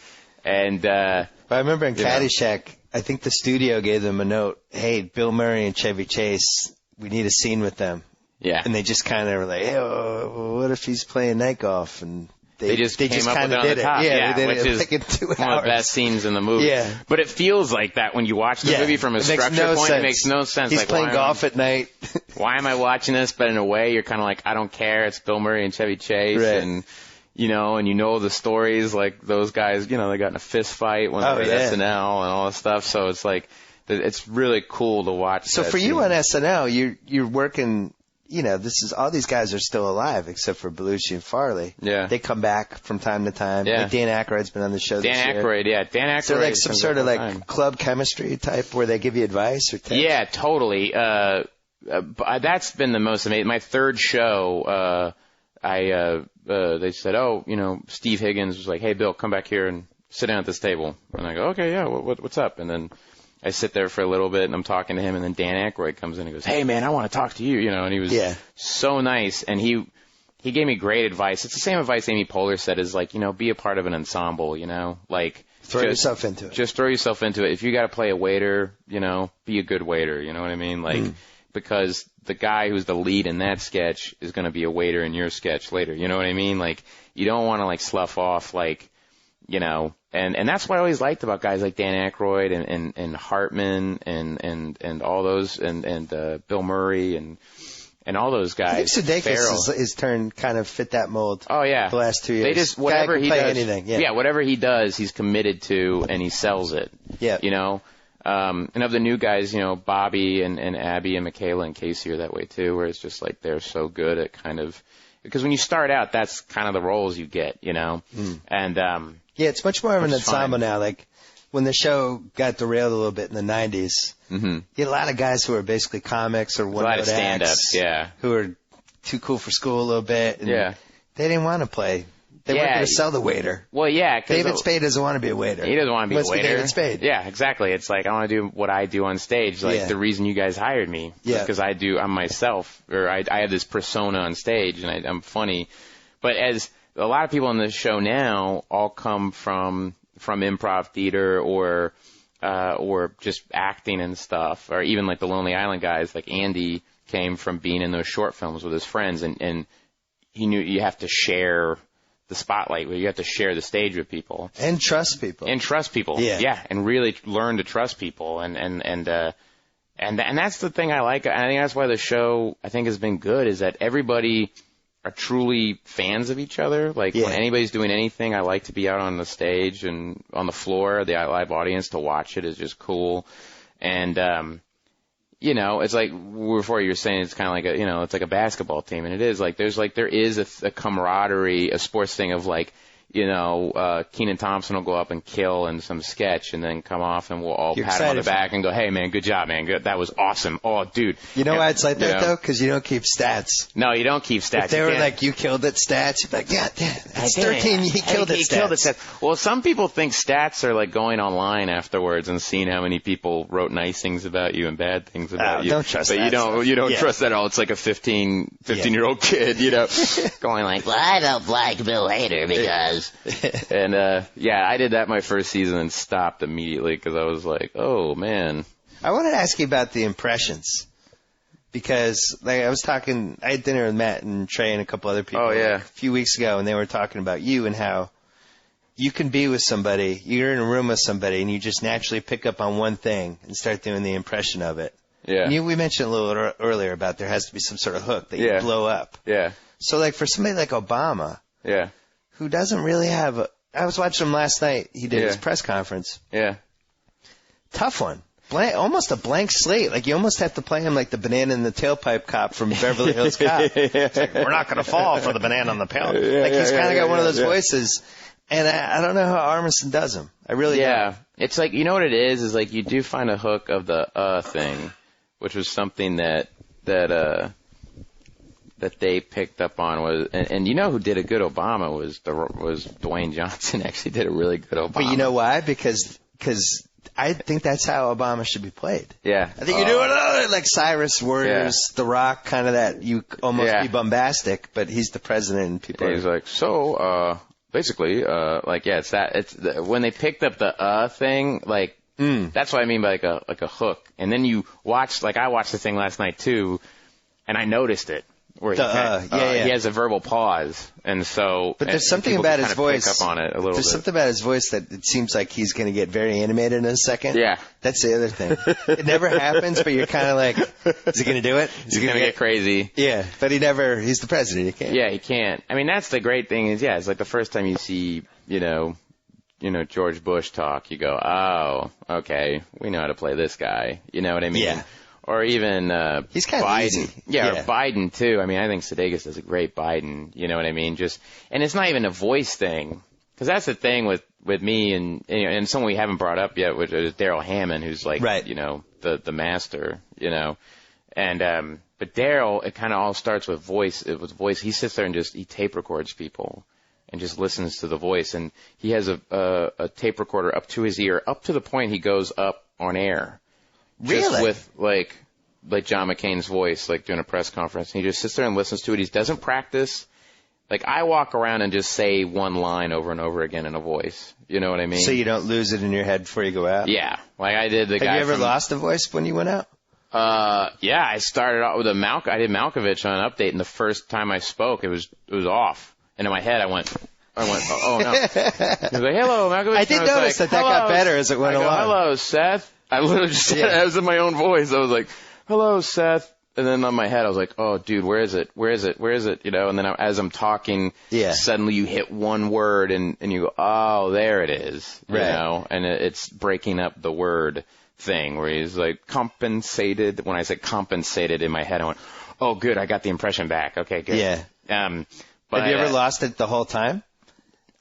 And, I remember in Caddyshack, I think the studio gave them a note, hey, Bill Murray and Chevy Chase, we need a scene with them. Yeah. And they just kind of were like, hey, what if he's playing night golf? And they just came up with it on the top. Yeah, they did which it is like in 2 hours. One of the best scenes in the movie. Yeah. But it feels like that when you watch the movie from a structure point. It makes no sense. He's playing golf at night. Why am I watching this? But in a way, you're kind of like, I don't care. It's Bill Murray and Chevy Chase. Right. And the stories, like those guys, they got in a fist fight when they were at SNL and all this stuff. So it's like, it's really cool to watch. So for you on SNL, you're working, all these guys are still alive except for Belushi and Farley. Yeah. They come back from time to time. Yeah. Like Dan Aykroyd's been on the show this year. Dan Aykroyd. So like some sort of like club chemistry type where they give you advice or tips? Yeah, totally. that's been the most amazing. My third show, they said, Steve Higgins was like, hey, Bill, come back here and sit down at this table. And I go, okay, yeah, what's up? And then I sit there for a little bit, and I'm talking to him, and then Dan Aykroyd comes in and goes, hey, man, I want to talk to you, and he was so nice. And he gave me great advice. It's the same advice Amy Poehler said is like, be a part of an ensemble, like throw yourself into it. Just throw yourself into it. If you got to play a waiter, be a good waiter. You know what I mean? Like, because the guy who's the lead in that sketch is going to be a waiter in your sketch later. You know what I mean? Like, you don't want to like slough off like, and that's what I always liked about guys like Dan Aykroyd and Hartman and all those and Bill Murray and all those guys. I think Sudeikis his turn kind of fit that mold. Oh yeah, the last 2 years. They just whatever he does, anything. Whatever he does, he's committed to and he sells it. Yeah, and of the new guys, Bobby and Abby and Michaela and Casey are that way too, where it's just like they're so good at kind of because when you start out, that's kind of the roles you get, and it's much more of an ensemble now. Like when the show got derailed a little bit in the 90s, you had a lot of guys who were basically comics or one-note acts, who were too cool for school a little bit. And they didn't want to play. They weren't going to sell the waiter. Well, yeah. David Spade doesn't want to be a waiter. He doesn't want to be a waiter. David Spade. Yeah, exactly. It's like I want to do what I do on stage. Like the reason you guys hired me because I'm myself, or I have this persona on stage and I'm funny. But as a lot of people on the show now all come from improv theater or just acting and stuff, or even like the Lonely Island guys, like Andy came from being in those short films with his friends, and he knew you have to share the spotlight, where you have to share the stage with people and trust people. And really learn to trust people, and that's the thing I like. I think that's why the show has been good, is that everybody are truly fans of each other. Like when anybody's doing anything, I like to be out on the stage and on the floor, the live audience to watch it is just cool. And, it's like before you were saying it's kind of like it's like a basketball team, and it is like there is a camaraderie, a sports thing of like, Kenan Thompson will go up and kill in some sketch and then come off and we'll all pat him on the back and go, hey, man, good job, man. Good. That was awesome. Oh, dude. You know why it's like that, though? Because you don't keep stats. No, you don't keep stats. If they were like, you killed it stats, you'd be like, yeah, that's 13. He killed it stats. Well, some people think stats are like going online afterwards and seeing how many people wrote nice things about you and bad things about you. Don't trust that. But you don't trust that at all. It's like a 15-year-old kid, going like, well, I don't like Bill Hader because... And, I did that my first season and stopped immediately because I was like, oh, man. I wanted to ask you about the impressions because I had dinner with Matt and Trey and a couple other people a few weeks ago, and they were talking about you and how you can be with somebody, you're in a room with somebody, and you just naturally pick up on one thing and start doing the impression of it. Yeah. And we mentioned a little earlier about there has to be some sort of hook that you blow up. Yeah. So, like, for somebody like Obama... Yeah. Who doesn't really have I was watching him last night. He did his press conference. Yeah. Tough one. Almost a blank slate. Like, you almost have to play him like the banana in the tailpipe cop from Beverly Hills Cop. It's like, we're not going to fall for the banana on the tailpipe. He's kind of got one of those voices. And I don't know how Armisen does him. I really don't. It's like, you know what it is like you do find a hook of the thing, which was something that they picked up on was, and you know who did a good Obama was Dwayne Johnson. Actually did a really good Obama. But you know why? Because I think that's how Obama should be played. Yeah. I think you do it like Cyrus Warriors, The Rock, kind of that you almost be bombastic, but he's the president and people. He's like, so basically, it's that. It's when they picked up the thing, like that's what I mean by like a hook. And then you watch, like I watched the thing last night too, and I noticed it. Where he has a verbal pause, and so. But there's something about his voice. Pick up on it a little there's bit. Something about his voice that it seems like he's going to get very animated in a second. Yeah, that's the other thing. It never happens, but you're kind of like, is he going to do it? Is he going to get crazy? Yeah, but he's the president. He can't. Yeah, he can't. I mean, that's the great thing is, it's like the first time you see, George Bush talk, you go, oh, okay, we know how to play this guy. You know what I mean? Yeah. Or even he's kind of Biden. easy. Or Biden, too. I mean, I think Sudeikis does a great Biden. You know what I mean? And it's not even a voice thing. Because that's the thing with me and someone we haven't brought up yet, which is Daryl Hammond, who's like, the master, And but Daryl, it kind of all starts with voice. He sits there and he tape records people and just listens to the voice. And he has a tape recorder up to his ear, up to the point he goes up on air. Really? Just with like John McCain's voice, like doing a press conference. And he just sits there and listens to it. He doesn't practice. Like, I walk around and just say one line over and over again in a voice. You know what I mean? So you don't lose it in your head before you go out? Yeah. Like I did the guy. Have you ever lost a voice when you went out? Yeah, I started out with I did Malkovich on Update, and the first time I spoke, it was off. And in my head, I went, oh no. He was like, hello, Malkovich. I did notice that got better as it went along. Hello, Seth. I literally just said, I was in my own voice. I was like, hello, Seth. And then on my head, I was like, oh, dude, where is it? Where is it? Where is it? You know, and then as I'm talking, suddenly you hit one word and you go, oh, there it is. You know, and it's breaking up the word thing where he's like compensated. When I said compensated in my head, I went, oh, good, I got the impression back. Okay, good. Yeah. But have you ever lost it the whole time?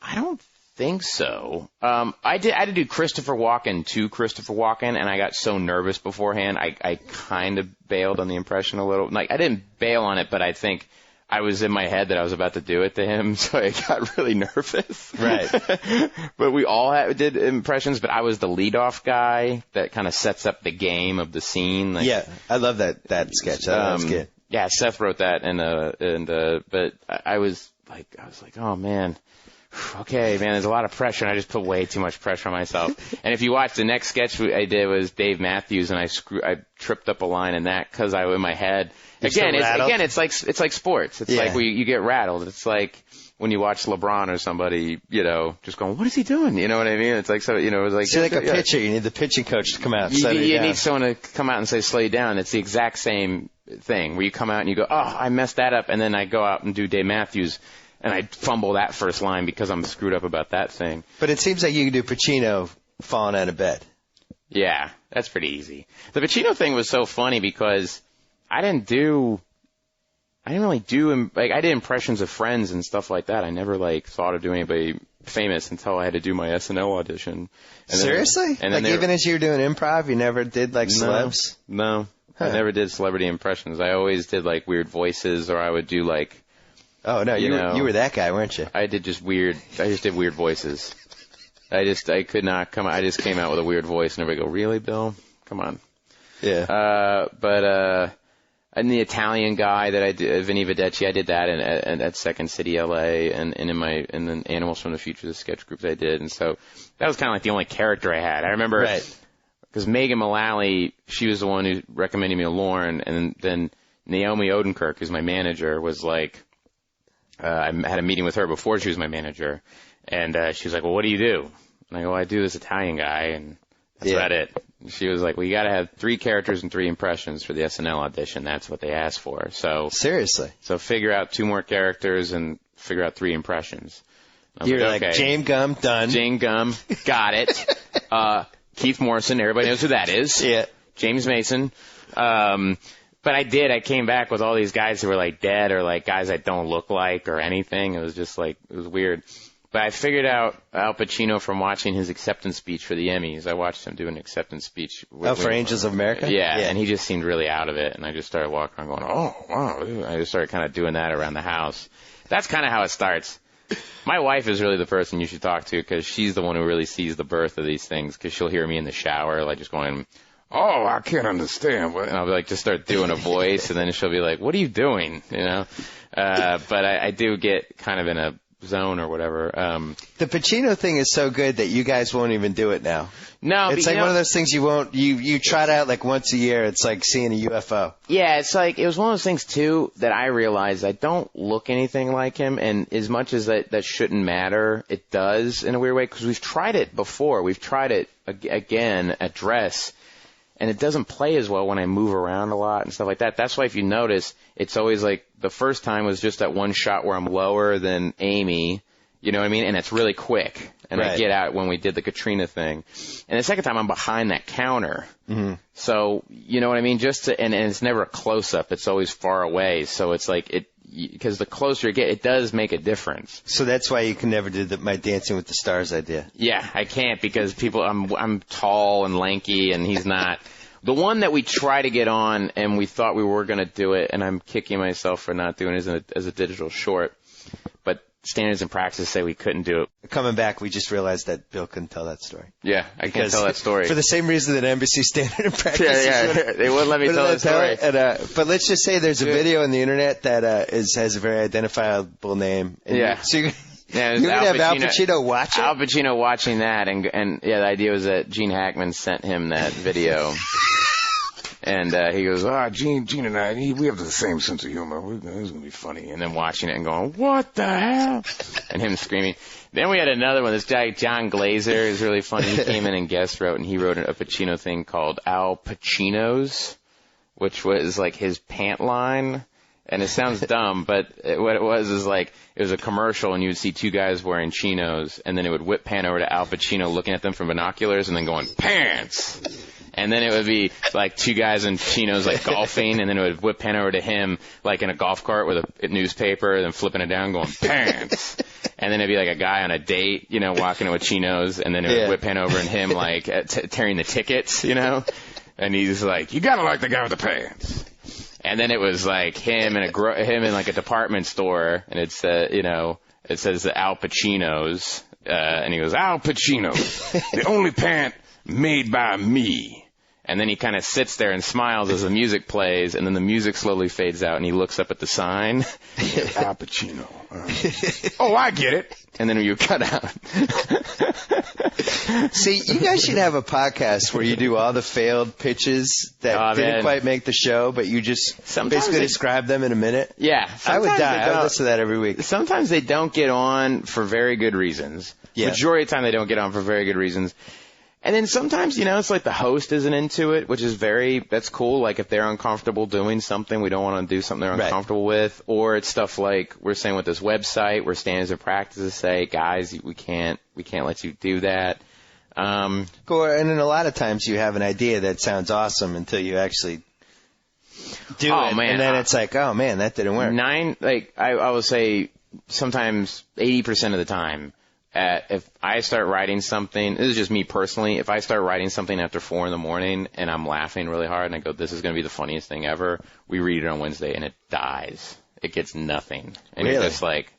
I don't think so. I had to do Christopher Walken to Christopher Walken, and I got so nervous beforehand, I kind of bailed on the impression a little. Like, I didn't bail on it, but I think I was in my head that I was about to do it to him, so I got really nervous. Right. But we all did impressions, but I was the leadoff guy that kind of sets up the game of the scene. Like, yeah, I love that sketch. That was good. Yeah, Seth wrote that, but I was like, oh man. Okay, man, there's a lot of pressure, and I just put way too much pressure on myself. And if you watch, the next sketch I did was Dave Matthews, and I tripped up a line in that because in my head. It's like sports. It's like where you get rattled. It's like when you watch LeBron or somebody, you know, just going, what is he doing? You know what I mean? It's like, so, you know, it's like. So like a pitcher, you need the pitching coach to come out and you need someone to come out and say, slow you down. It's the exact same thing where you come out and you go, oh, I messed that up, and then I go out and do Dave Matthews. And I fumble that first line because I'm screwed up about that thing. But it seems like you can do Pacino falling out of bed. Yeah, that's pretty easy. The Pacino thing was so funny because I didn't really do, like, I did impressions of Friends and stuff like that. I never, like, thought of doing anybody famous until I had to do my SNL audition. And seriously? Even as you were doing improv, you never did, like, celebs? No. Huh. I never did celebrity impressions. I always did, like, weird voices, or I would do, like, oh, no, you were that guy, weren't you? I just did weird voices. I could not come out. I just came out with a weird voice, and everybody go, really, Bill? Come on. Yeah. And the Italian guy that I did, Vinny Vedecci, I did that at Second City, LA, and in the Animals from the Future, the sketch groups I did. And so that was kind of like the only character I had. I remember, because Megan Mullally, she was the one who recommended me to Lauren, and then Naomi Odenkirk, who's my manager, was like, I had a meeting with her before she was my manager, and she was like, well, what do you do? And I go, I do this Italian guy, and that's about it. And she was like, well, you got to have 3 characters and 3 impressions for the SNL audition. That's what they asked for. So seriously. So figure out 2 more characters and figure out 3 impressions. You're like, okay. Jane Gum, done. Jane Gum, got it. Keith Morrison, everybody knows who that is. Yeah. James Mason. But I came back with all these guys who were like dead or like guys that don't look like or anything. It was just like, it was weird. But I figured out Al Pacino from watching his acceptance speech for the Emmys. I watched him do an acceptance speech. For Angels of America? Yeah, and he just seemed really out of it. And I just started walking around going, oh, wow. I just started kind of doing that around the house. That's kind of how it starts. My wife is really the person you should talk to because she's the one who really sees the birth of these things because she'll hear me in the shower, like just going, oh, I can't understand. And I'll be like, just start doing a voice, and then she'll be like, what are you doing? You know? But I do get kind of in a zone or whatever. The Pacino thing is so good that you guys won't even do it now. No, it's like one of those things you try it out like once a year. It's like seeing a UFO. Yeah, it's like, it was one of those things too that I realized I don't look anything like him, and as much as that shouldn't matter, it does in a weird way because we've tried it before. We've tried it again at dress. And it doesn't play as well when I move around a lot and stuff like that. That's why if you notice, it's always like the first time was just that one shot where I'm lower than Amy, you know what I mean? And it's really quick. And I get out when we did the Katrina thing. And the second time I'm behind that counter. Mm-hmm. So, you know what I mean? And it's never a close-up. It's always far away. So it's like because the closer you get, it does make a difference. So that's why you can never do my Dancing with the Stars idea. Yeah, I can't because I'm tall and lanky and he's not. The one that we try to get on, and we thought we were going to do it, and I'm kicking myself for not doing it as a digital short, but standards and practice say we couldn't do it. Coming back, we just realized that Bill couldn't tell that story. Yeah, I can't tell that story. For the same reason that NBC Standard and Practice. Yeah. They wouldn't let me tell that story. But let's just say there's a video on the internet that has a very identifiable name. And yeah. You're going to have Al Pacino watch it? Al Pacino watching that, and the idea was that Gene Hackman sent him that video. And he goes, Gene and I, we have the same sense of humor. This is going to be funny. And then watching it and going, what the hell? And him screaming. Then we had another one. This guy, John Glazer, is really funny. He came in and guest wrote, and he wrote a Pacino thing called Al Pacino's, which was like his pant line. And it sounds dumb, but what it was is like, it was a commercial, and you would see two guys wearing chinos, and then it would whip pan over to Al Pacino looking at them from binoculars and then going, pants! And then it would be like two guys in chinos like golfing, and then it would whip pan over to him like in a golf cart with a newspaper, and then flipping it down going, pants! And then it'd be like a guy on a date, walking with chinos, and then it would whip pan over and him like tearing the tickets, And he's like, you gotta like the guy with the pants. And then it was like him in like a department store, and it said, it says the Al Pacino's, and he goes, Al Pacino, the only pant made by me. And then he kind of sits there and smiles as the music plays, and then the music slowly fades out, and he looks up at the sign. Al Pacino. Oh, I get it. And then you cut out. See, you guys should have a podcast where you do all the failed pitches that didn't quite make the show, but you just basically describe them in a minute. Yeah. I would die. I would listen to that every week. Sometimes they don't get on for very good reasons. Yeah. Majority of the time they don't get on for very good reasons. And then sometimes, it's like the host isn't into it, which is that's cool. Like if they're uncomfortable doing something, we don't want to do something they're uncomfortable with. Or it's stuff like we're saying with this website where standards and practices say, guys, we can't let you do that. Cool. And then a lot of times you have an idea that sounds awesome until you actually do it. Man. And then it's like, oh man, that didn't work. I will say sometimes 80% of the time, if I start writing something, this is just me personally, if I start writing something after 4 a.m. and I'm laughing really hard and I go, this is going to be the funniest thing ever, we read it on Wednesday and it dies. It gets nothing. And You're just like,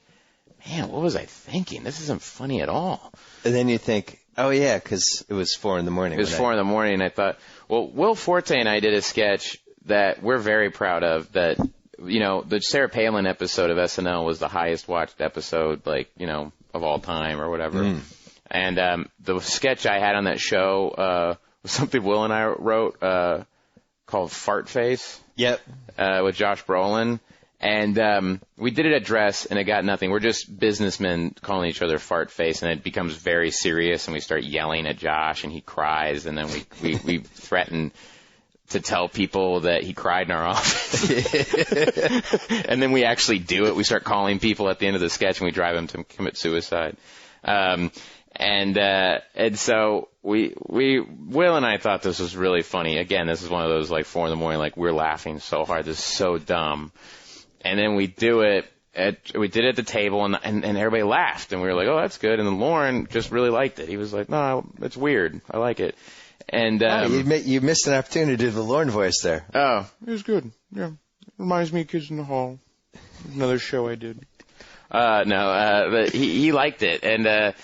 man, what was I thinking? This isn't funny at all. And then you think, oh yeah, because it was 4 a.m. It was 4 a.m. and I thought, well, Will Forte and I did a sketch that we're very proud of that, the Sarah Palin episode of SNL was the highest watched episode, of all time or whatever. And the sketch I had on that show was something Will and I wrote called Fart Face. Yep. With Josh Brolin. And we did it at Dress, and it got nothing. We're just businessmen calling each other Fart Face, and it becomes very serious, and we start yelling at Josh, and he cries, and then we threaten to tell people that he cried in our office. And then we actually do it. We start calling people at the end of the sketch, and we drive them to commit suicide. And so Will and I thought this was really funny. Again, this is one of those 4 a.m, we're laughing so hard. This is so dumb. And then we do it. We did it at the table, and everybody laughed, and we were like, oh, that's good. And then Lauren just really liked it. He was like, no, it's weird. I like it. And you missed an opportunity to do the Lorne voice there. Oh, it was good. Yeah, reminds me of Kids in the Hall. Another show I did. But he liked it, and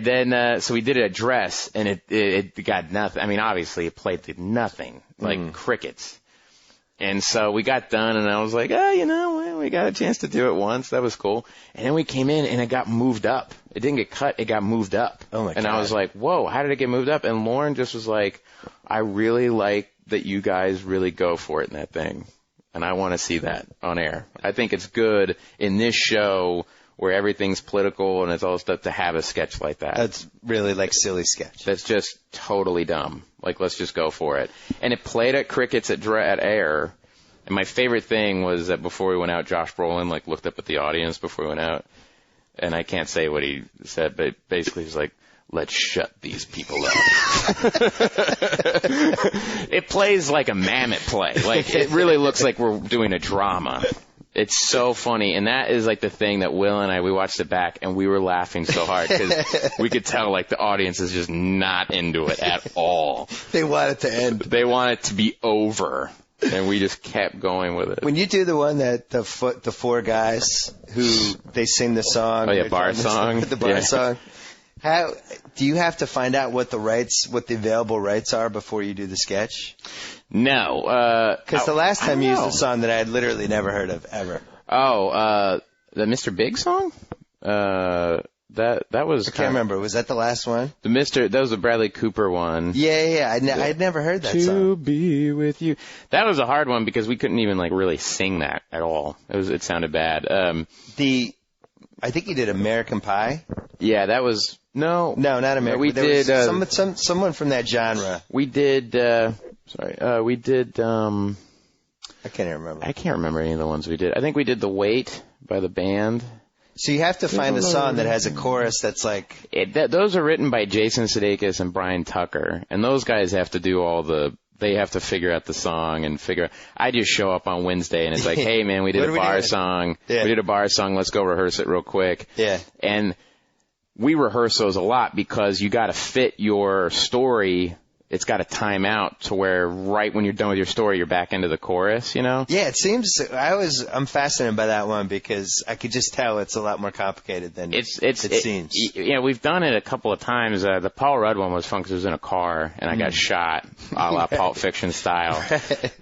then so we did it at Dress, and it got nothing. I mean, obviously it played to nothing, crickets. And so we got done, and I was like, we got a chance to do it once. That was cool. And then we came in, and it got moved up. It didn't get cut. It got moved up. Oh, my God. And I was like, whoa, how did it get moved up? And Lauren just was like, I really like that you guys really go for it in that thing. And I want to see that on air. I think it's good in this show where everything's political and it's all stuff to have a sketch like that. That's really silly sketch. That's just totally dumb. Let's just go for it. And it played at Crickets at Air. And my favorite thing was that before we went out, Josh Brolin looked up at the audience before we went out. And I can't say what he said, but basically he's like, let's shut these people up. It plays like a Mammoth play. It really looks like we're doing a drama. It's so funny, and that is like the thing that Will and I, we watched it back, and we were laughing so hard because we could tell like the audience is just not into it at all. They want it to end. They want it to be over, and we just kept going with it. When you do the one that the four guys who they sing the song. Oh yeah, bar song. The bar song. How do you have to find out what the available rights are before you do the sketch? No, because the last time you used a song that I had literally never heard of ever. Oh, the Mr. Big song? That was. I can't remember. Was that the last one? That was the Bradley Cooper one. Yeah. I'd never heard that song. To be with you. That was a hard one because we couldn't even like really sing that at all. It sounded bad. I think you did American Pie. Yeah, that was no, not American. We did someone from that genre. We did. We did. I can't remember. I can't remember any of the ones we did. I think we did The Wait by the band. So you have to find a song that has a chorus that's like... those are written by Jason Sudeikis and Brian Tucker, and those guys have to do they have to figure out the song and I just show up on Wednesday and it's like, hey man, we did a bar song. Yeah. We did a bar song. Let's go rehearse it real quick. Yeah. And we rehearse those a lot because you got to fit your story. It's got to time out to where right when you're done with your story, you're back into the chorus, you know? Yeah, it seems, I'm fascinated by that one because I could just tell it's a lot more complicated than it seems. Yeah, we've done it a couple of times. The Paul Rudd one was fun because it was in a car and I got shot a la Pulp Fiction style.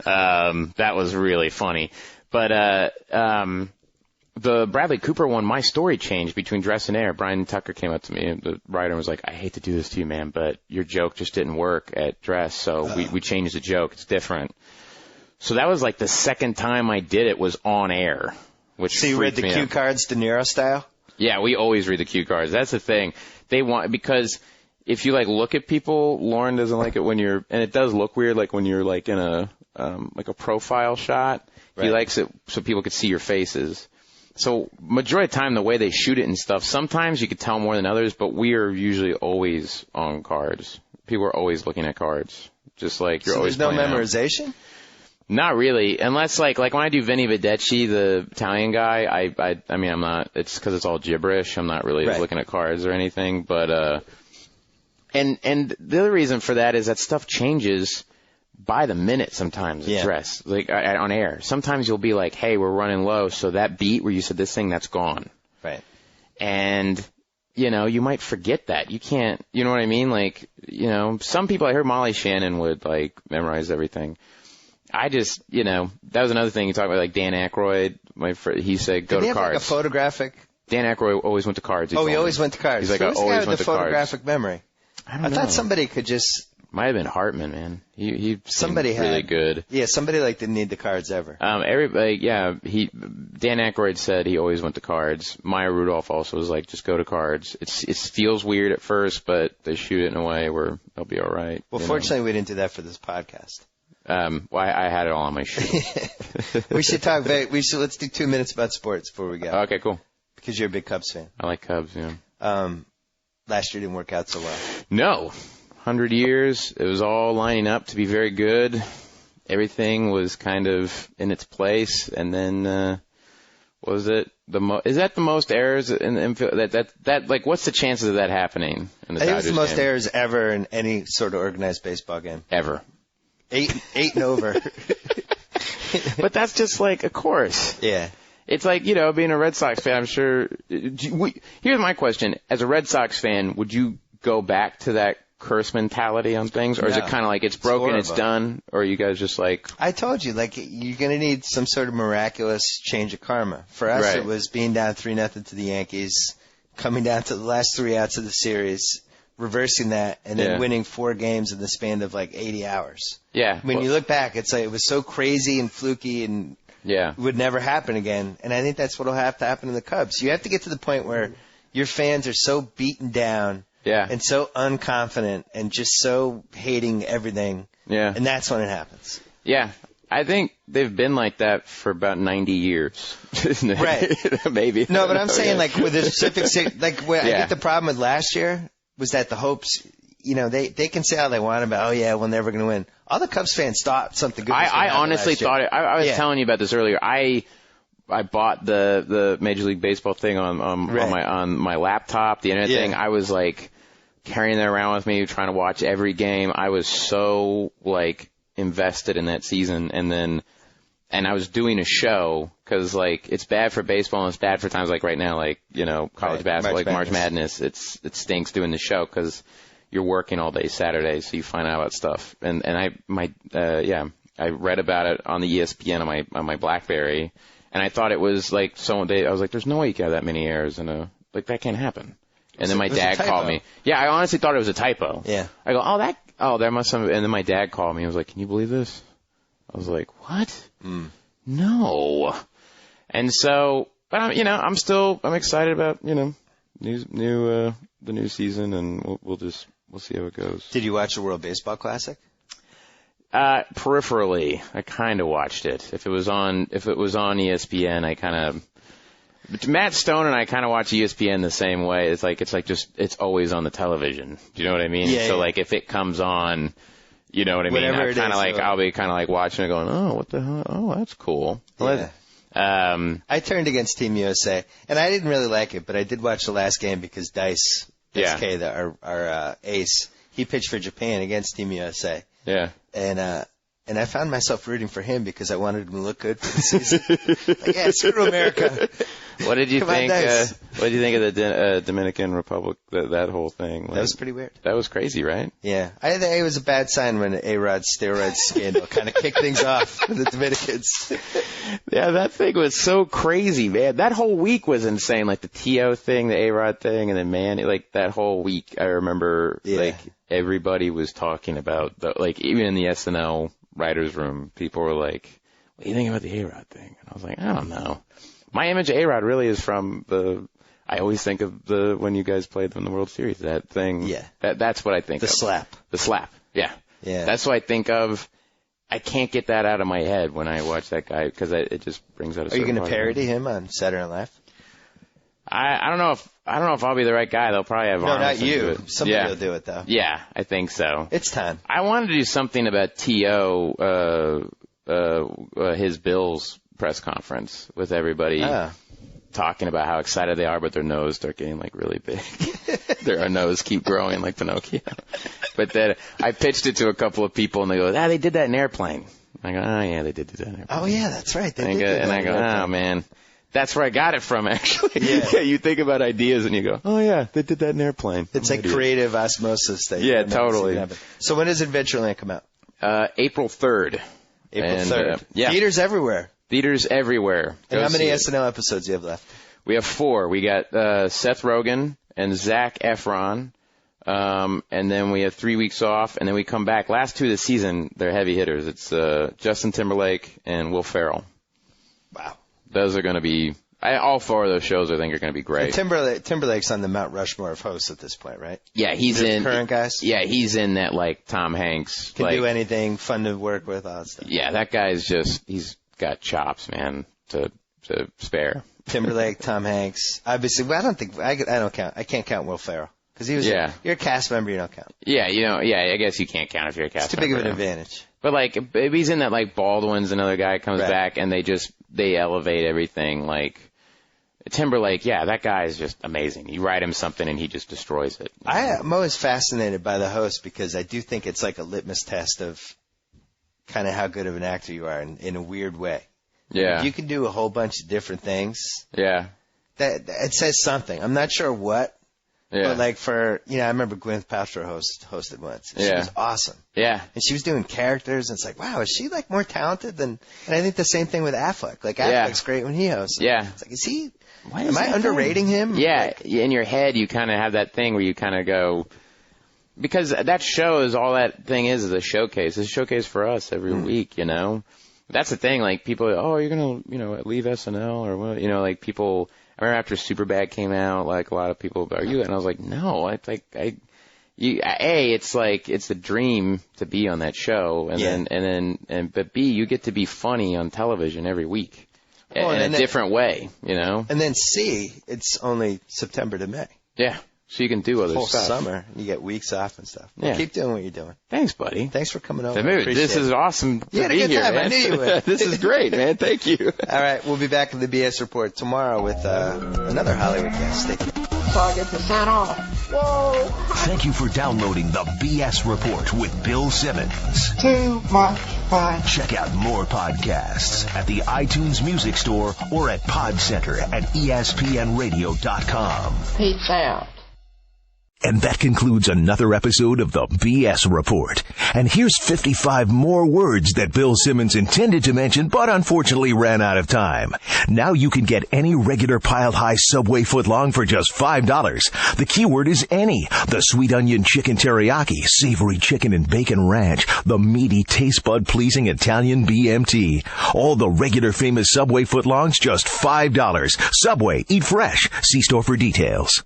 That was really funny. But, the Bradley Cooper one, my story changed between Dress and Air. Brian Tucker came up to me, the writer, and was like, I hate to do this to you, man, but your joke just didn't work at Dress, so we changed the joke. It's different. So that was like the second time I did it was on air, which So you read the cue cards De Niro style? Yeah, we always read the cue cards. That's the thing. Because if you like look at people, Lauren doesn't like it when and it does look weird like when you're like in a profile shot. Right. He likes it so people could see your faces. So majority of the time, the way they shoot it and stuff, sometimes you could tell more than others, but we are usually always on cards. People are always looking at cards, just like you're always playing. So there's no memorization? Out. Not really, unless like when I do Vinny Vedecci, the Italian guy, I mean, I'm not, it's because it's all gibberish. I'm not really looking at cards or anything, but, and the other reason for that is that stuff changes by the minute sometimes at Dress, like on air. Sometimes you'll be like, hey, we're running low, so that beat where you said this thing, that's gone. Right. And, you might forget that. You can't, you know what I mean? Like, some people, I heard Molly Shannon would, like, memorize everything. I just, that was another thing you talk about, like Dan Aykroyd. He said, go to cards. Did he have like a photographic? Dan Aykroyd always went to cards. He always went to cards. He's like, I always went to cards. Photographic memory? I thought somebody could just... Might have been Hartman, man. He somebody really good. Yeah, somebody didn't need the cards ever. Dan Aykroyd said he always went to cards. Maya Rudolph also was like, just go to cards. It feels weird at first, but they shoot it in a way where they'll be all right. Well, fortunately, we didn't do that for this podcast. I had it all on my sheet. We should talk. Let's do 2 minutes about sports before we go. Okay, cool. Because you're a big Cubs fan. I like Cubs. Yeah. Last year didn't work out so well. No. 100 years, it was all lining up to be very good. Everything was kind of in its place, and then is that the most errors in that like what's the chances of that happening in the Dodgers game? I think it's the most errors ever in any sort of organized baseball game. Ever. 8 and over. But that's just like a course. Yeah. It's like, being a Red Sox fan, I'm sure. Here's my question. As a Red Sox fan, would you go back to that curse mentality on things, or is it kind of like it's broken, it's done, or are you guys just like... I told you, like, you're going to need some sort of miraculous change of karma. For us, It was being down 3-0 to the Yankees, coming down to the last 3 outs of the series, reversing that, and then winning 4 games in the span of like 80 hours. Yeah. When you look back, it's like it was so crazy and fluky and it would never happen again. And I think that's what will have to happen in the Cubs. You have to get to the point where your fans are so beaten down and so unconfident and just so hating everything. Yeah. And that's when it happens. Yeah. I think they've been like that for about 90 years. Right. Maybe. No, but I'm saying like with a specific, like I get the problem with last year was that the hopes, they can say all they want about, we're never going to win. All the Cubs fans thought something good was going to happen. I honestly thought it. I was telling you about this earlier. I bought the Major League Baseball thing on my laptop, the internet thing. I was like carrying that around with me, trying to watch every game. I was so like invested in that season, and I was doing a show because like it's bad for baseball and it's bad for times like right now, like college basketball, March Madness. It stinks doing the show because you're working all day Saturday, so you find out about stuff. And I read about it on the ESPN on my BlackBerry, and I thought it was like I was like, there's no way you can have that many errors, and like that can't happen. And then my dad called me. Yeah, I honestly thought it was a typo. Yeah. I go, there must have. And then my dad called me. He was like, can you believe this? I was like, what? No. And so, but I'm excited about the new season, and we'll see how it goes. Did you watch the World Baseball Classic? Peripherally, I kind of watched it. If it was on ESPN, I kind of. Matt Stone and I kind of watch ESPN the same way. It's always on the television. Do you know what I mean? Yeah. So like if it comes on, you know what I mean? Whatever I'll be kind of like watching it going, oh, what the hell? Oh, that's cool. Yeah. I turned against Team USA, and I didn't really like it, but I did watch the last game because Dice, SK, our ace, he pitched for Japan against Team USA. Yeah. And I found myself rooting for him because I wanted him to look good for the season. Like, yeah, screw America. What did you think? What did you think of the Dominican Republic? That whole thing. That was pretty weird. That was crazy, right? Yeah, I think it was a bad sign when A-Rod's steroid scandal kind of kicked things off for the Dominicans. Yeah, that thing was so crazy, man. That whole week was insane. Like the T.O. thing, the A-Rod thing, and then like that whole week, I remember like everybody was talking about even in the SNL writers' room, people were like, "What do you think about the A-Rod thing?" And I was like, "I don't know." My image of A-Rod really is from I always think of when you guys played in the World Series, that thing. Yeah. That's what I think of. The slap. The slap. Yeah. Yeah. That's what I think of. I can't get that out of my head when I watch that guy because it just brings out a. Are you going to parody him on Saturday Night Live? I don't know if I'll be the right guy. They'll probably have. No, not you. Somebody will do it though. Yeah, I think so. It's time. I wanted to do something about T.O. His Bills press conference with everybody talking about how excited they are, but their nose start getting like really big. Their nose keep growing like Pinocchio. But then I pitched it to a couple of people, and they go, they did that in Airplane. I go, oh yeah, they did do that in Airplane. Oh yeah, that's right. I go, oh man. That's where I got it from, actually. Yeah. You think about ideas and you go, oh, yeah, they did that in Airplane. It's like creative osmosis. Yeah, totally. So when does Adventureland come out? April 3rd. April 3rd. Theaters everywhere. Theaters everywhere. And how many SNL episodes do you have left? We have 4. We got Seth Rogen and Zac Efron. And then we have 3 weeks off, and then we come back. Last 2 of the season, they're heavy hitters. It's Justin Timberlake and Will Ferrell. Wow. Those are going to be all 4 of those shows. I think are going to be great. Timberlake's on the Mount Rushmore of hosts at this point, right? Yeah, he's in current guys. Yeah, he's in that like Tom Hanks. Can do anything, fun to work with, all that stuff. Yeah, that guy's he's got chops, man, to spare. Timberlake, Tom Hanks. Obviously, I don't count. I can't count Will Ferrell because he was. Yeah. You're a cast member, you don't count. Yeah, I guess you can't count if you're a cast member. It's too big of an advantage. But like, if he's in that like Baldwin's, another guy comes back and they elevate everything. Like Timberlake, that guy is just amazing. You write him something and he just destroys it. I'm always fascinated by the host because I do think it's like a litmus test of kind of how good of an actor you are in a weird way. Yeah. If you can do a whole bunch of different things. Yeah. That it says something. I'm not sure what. Yeah. But like I remember Gwyneth Paltrow hosted once. She was awesome. Yeah. And she was doing characters, and it's like, wow, is she like more talented than? And I think the same thing with Affleck. Like Affleck's great when he hosts. Yeah. It's like, is he? Am I underrating him? Yeah. Like, in your head, you kind of have that thing where you kind of go, because that show is all that thing is a showcase. It's a showcase for us every week, you know. That's the thing. Like people, you're gonna leave SNL or what? Like people. I remember after Superbad came out, like a lot of people, are you? And I was like, no, it's like it's a dream to be on that show, but B, you get to be funny on television every week in a different way, you know. And then C, it's only September to May. Yeah. so you can do other whole stuff. summer. You get weeks off and stuff. Well, Yeah. keep doing what you're doing. Thanks, buddy. Thanks for coming over. This is awesome to You had a be good here, time. man. I knew you would. This is great, man. Thank you. All right, we'll be back in the BS Report tomorrow with another Hollywood guest. Stay tuned. So I get to sign off. Whoa. Thank you for downloading the BS Report with Bill Simmons. Too much fun. Check out more podcasts at the iTunes Music Store or at Podcenter at ESPNradio.com. Peace out. And that concludes another episode of the BS Report. And here's 55 more words that Bill Simmons intended to mention, but unfortunately ran out of time. Now you can get any regular piled high Subway footlong for just $5. The keyword is any. The sweet onion chicken teriyaki, savory chicken and bacon ranch, the meaty taste bud pleasing Italian BMT. All the regular famous Subway footlongs, just $5. Subway, eat fresh. See store for details.